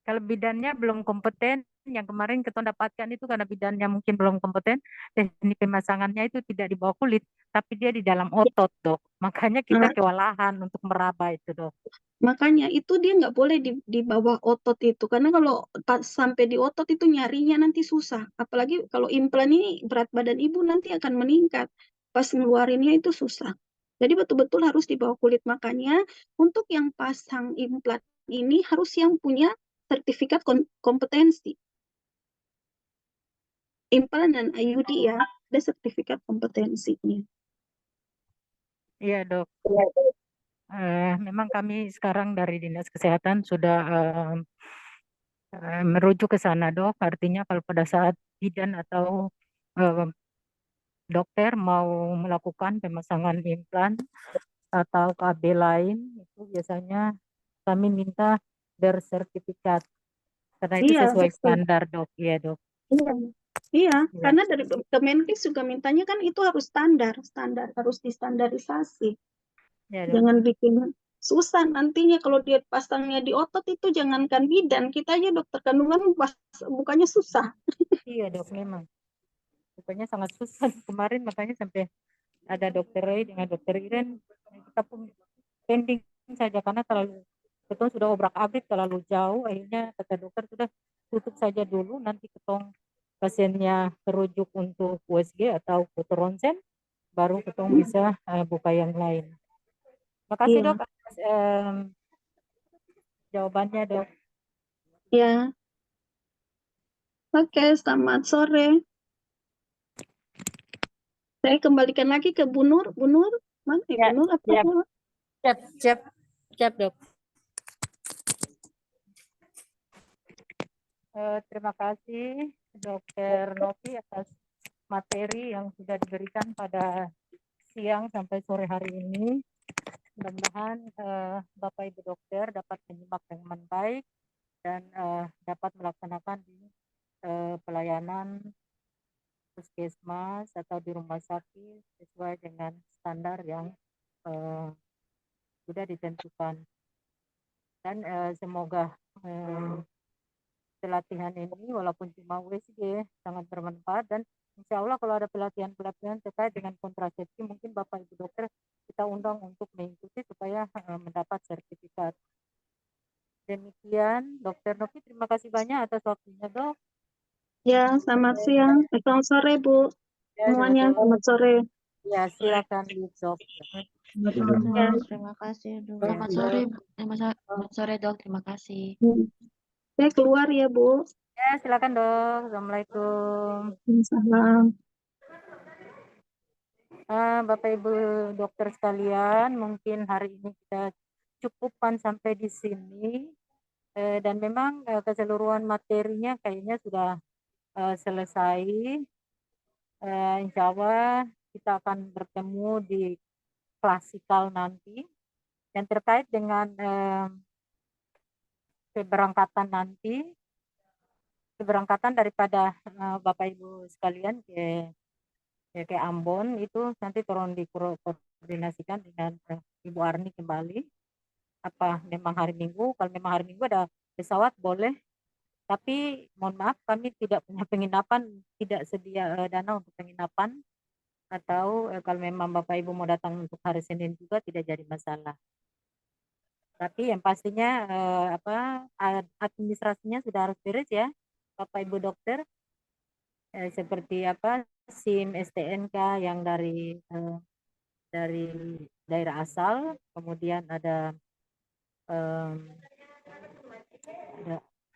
Kalau bidannya belum kompeten, yang kemarin kita dapatkan itu karena bidannya mungkin belum kompeten, teknik pemasangannya itu tidak di bawah kulit, tapi dia di dalam otot, Dok. Makanya kita kewalahan untuk meraba itu, Dok. Makanya itu dia nggak boleh di bawah otot itu, karena kalau sampai di otot itu nyarinya nanti susah. Apalagi kalau implan ini berat badan ibu nanti akan meningkat. Pas ngeluarinnya itu susah. Jadi betul-betul harus di bawah kulit. Makanya untuk yang pasang implan ini harus yang punya sertifikat kompetensi. Implan dan IUD ya, ada sertifikat kompetensinya. Iya, Dok. memang kami sekarang dari Dinas Kesehatan sudah merujuk ke sana, Dok. Artinya kalau pada saat bidan atau eh, dokter mau melakukan pemasangan implan atau KB lain, itu biasanya kami minta bersertifikat karena itu Iya, sesuai betul. standar, Dok. Iya, Dok. Iya, iya, Iya, karena dari Kemenkes juga mintanya kan itu harus standar, harus distandarisasi. iya, Dok. Jangan bikin susah nantinya kalau dia pasangnya di otot itu jangankan bidan, kita aja dokter kandungan bukannya susah. Iya, Dok, memang. Pokoknya sangat susah kemarin, makanya sampai ada dokter Ray dengan dokter Iren, kita pun pending saja karena terlalu, ketong sudah obrak-abrik terlalu jauh. Akhirnya kata dokter sudah tutup saja dulu, nanti ketong pasiennya terujuk untuk USG atau foto ronsen, baru ketong bisa buka yang lain. Makasih, Iya, Dok, atas jawabannya, Dok. ya. Oke, selamat sore. Saya kembalikan lagi ke Bu Nur. Bu Nur, mana ya, Ya, Bu Nur apa? ya. Siap, Dok. Terima kasih Dokter Novi atas materi yang sudah diberikan pada siang sampai sore hari ini. Mudah-mudahan Bapak Ibu dokter dapat menyimak dengan baik dan dapat melaksanakan di pelayanan puskesmas atau di rumah sakit sesuai dengan standar yang sudah ditentukan. Dan semoga pelatihan ini walaupun cuma USG sangat bermanfaat, dan insya Allah kalau ada pelatihan-pelatihan terkait dengan kontrasepsi mungkin Bapak Ibu dokter kita undang untuk mengikuti supaya mendapat sertifikat. Demikian Dokter Novi, terima kasih banyak atas waktunya, Dok. Ya, selamat siang. Selamat sore, Bu. Ya, Semuanya, sama-sama. selamat sore. Ya, silakan Dok. Ya. Terima kasih, Dok. Selamat sore, selamat sore dok. Terima kasih. Saya keluar ya, Bu. Ya, silakan Dok. Assalamualaikum. Salam. Bapak Ibu dokter sekalian, mungkin hari ini kita cukupkan sampai di sini. Dan memang keseluruhan materinya kayaknya sudah selesai. Insya Allah kita akan bertemu di klasikal nanti. Yang terkait dengan keberangkatan daripada Bapak Ibu sekalian ke Ambon itu nanti tolong dikoordinasikan dengan Ibu Arni kembali. Apa memang hari Minggu? Kalau memang hari Minggu ada pesawat boleh. Tapi mohon maaf kami tidak punya penginapan, tidak sedia dana untuk penginapan. Atau kalau memang Bapak Ibu mau datang untuk hari Senin juga tidak jadi masalah. Tapi yang pastinya administrasinya sudah harus beres ya, Bapak Ibu dokter. Seperti apa SIM STNK yang dari daerah asal, kemudian ada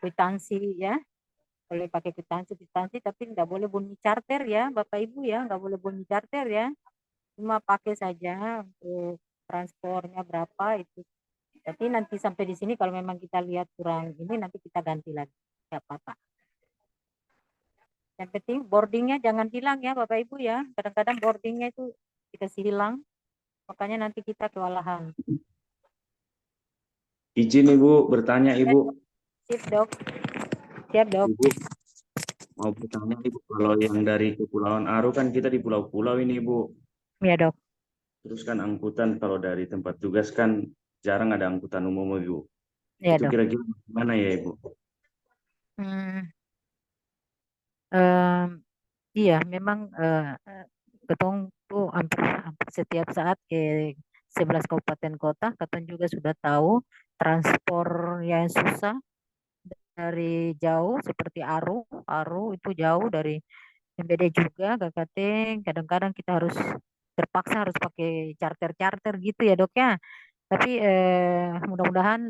kwitansi ya, boleh pakai kwitansi, tapi nggak boleh bunyi charter ya, Bapak Ibu ya, nggak boleh bunyi charter ya, cuma pakai saja untuk transportnya berapa itu. Tapi nanti sampai di sini kalau memang kita lihat kurang ini nanti kita ganti lagi, nggak apa-apa. Yang penting boardingnya jangan hilang ya Bapak Ibu ya, kadang-kadang boardingnya itu dikasih hilang, makanya nanti kita kewalahan. Izin Ibu bertanya Ibu. Siap Dok. Siap Dok. Ibu mau bertanya Ibu, kalau yang dari Kepulauan Aru kan kita di pulau-pulau ini Ibu. Ya Dok. Terus kan angkutan kalau dari tempat tugas kan jarang ada angkutan umum Ibu. Ya Itu Dok. kira-kira gimana ya Ibu? Iya, memang ketong tuh hampir setiap saat ke 11 kabupaten kota, ketong juga sudah tahu transport yang susah dari jauh seperti Aru itu jauh dari MBD juga, KKT, kadang-kadang kita harus terpaksa harus pakai charter-charter gitu ya dok ya. Tapi mudah-mudahan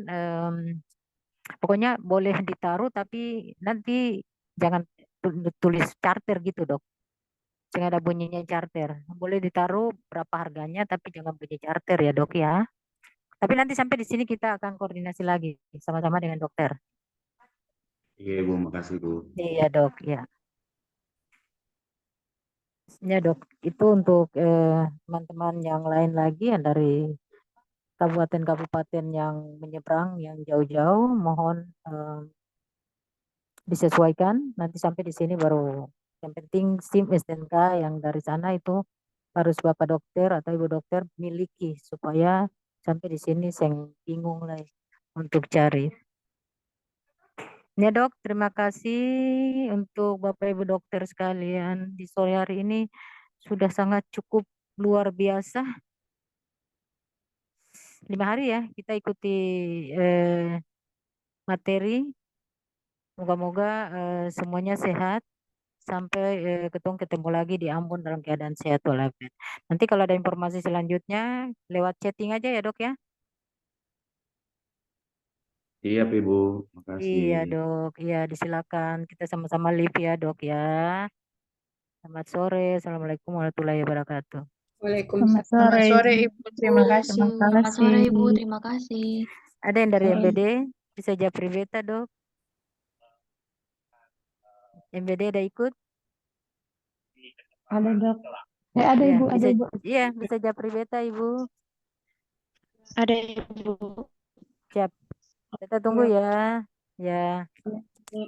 pokoknya boleh ditaruh tapi nanti jangan tulis charter gitu dok. Jangan ada bunyinya charter. Boleh ditaruh berapa harganya tapi jangan bunyi charter ya dok ya. Tapi nanti sampai di sini kita akan koordinasi lagi sama-sama dengan dokter. Iya Bu, makasih Bu. Iya dok, ya. Ya dok, itu untuk teman-teman yang lain lagi yang dari kabupaten-kabupaten yang menyeberang, yang jauh-jauh, mohon disesuaikan. Nanti sampai di sini baru. Yang penting SIM STNK yang dari sana itu harus Bapak dokter atau Ibu dokter miliki supaya sampai di sini saya bingung lah untuk cari. Ya dok, terima kasih untuk Bapak Ibu dokter sekalian. Di sore hari ini sudah sangat cukup luar biasa. 5 hari ya kita ikuti materi. Moga-moga semuanya sehat. Sampai ketemu lagi di Ambon dalam keadaan sehat walafiat. Nanti kalau ada informasi selanjutnya lewat chatting aja ya dok ya. Iya Bu, makasih. Iya dok, iya disilakan kita sama-sama live ya dok ya. Selamat sore, assalamualaikum warahmatullahi wabarakatuh. Waalaikumsalam. Selamat sore, Ibu. Terima kasih. Selamat sore Ibu, terima kasih. Ada yang dari Sore. MBD bisa japri beta dok? MBD ada ikut? Ada dok. Ada Iya, Ibu, ada bisa, Ibu. iya bisa japri beta ibu. Ada Ibu. Siap. Kita tunggu ya. Ya. Ya.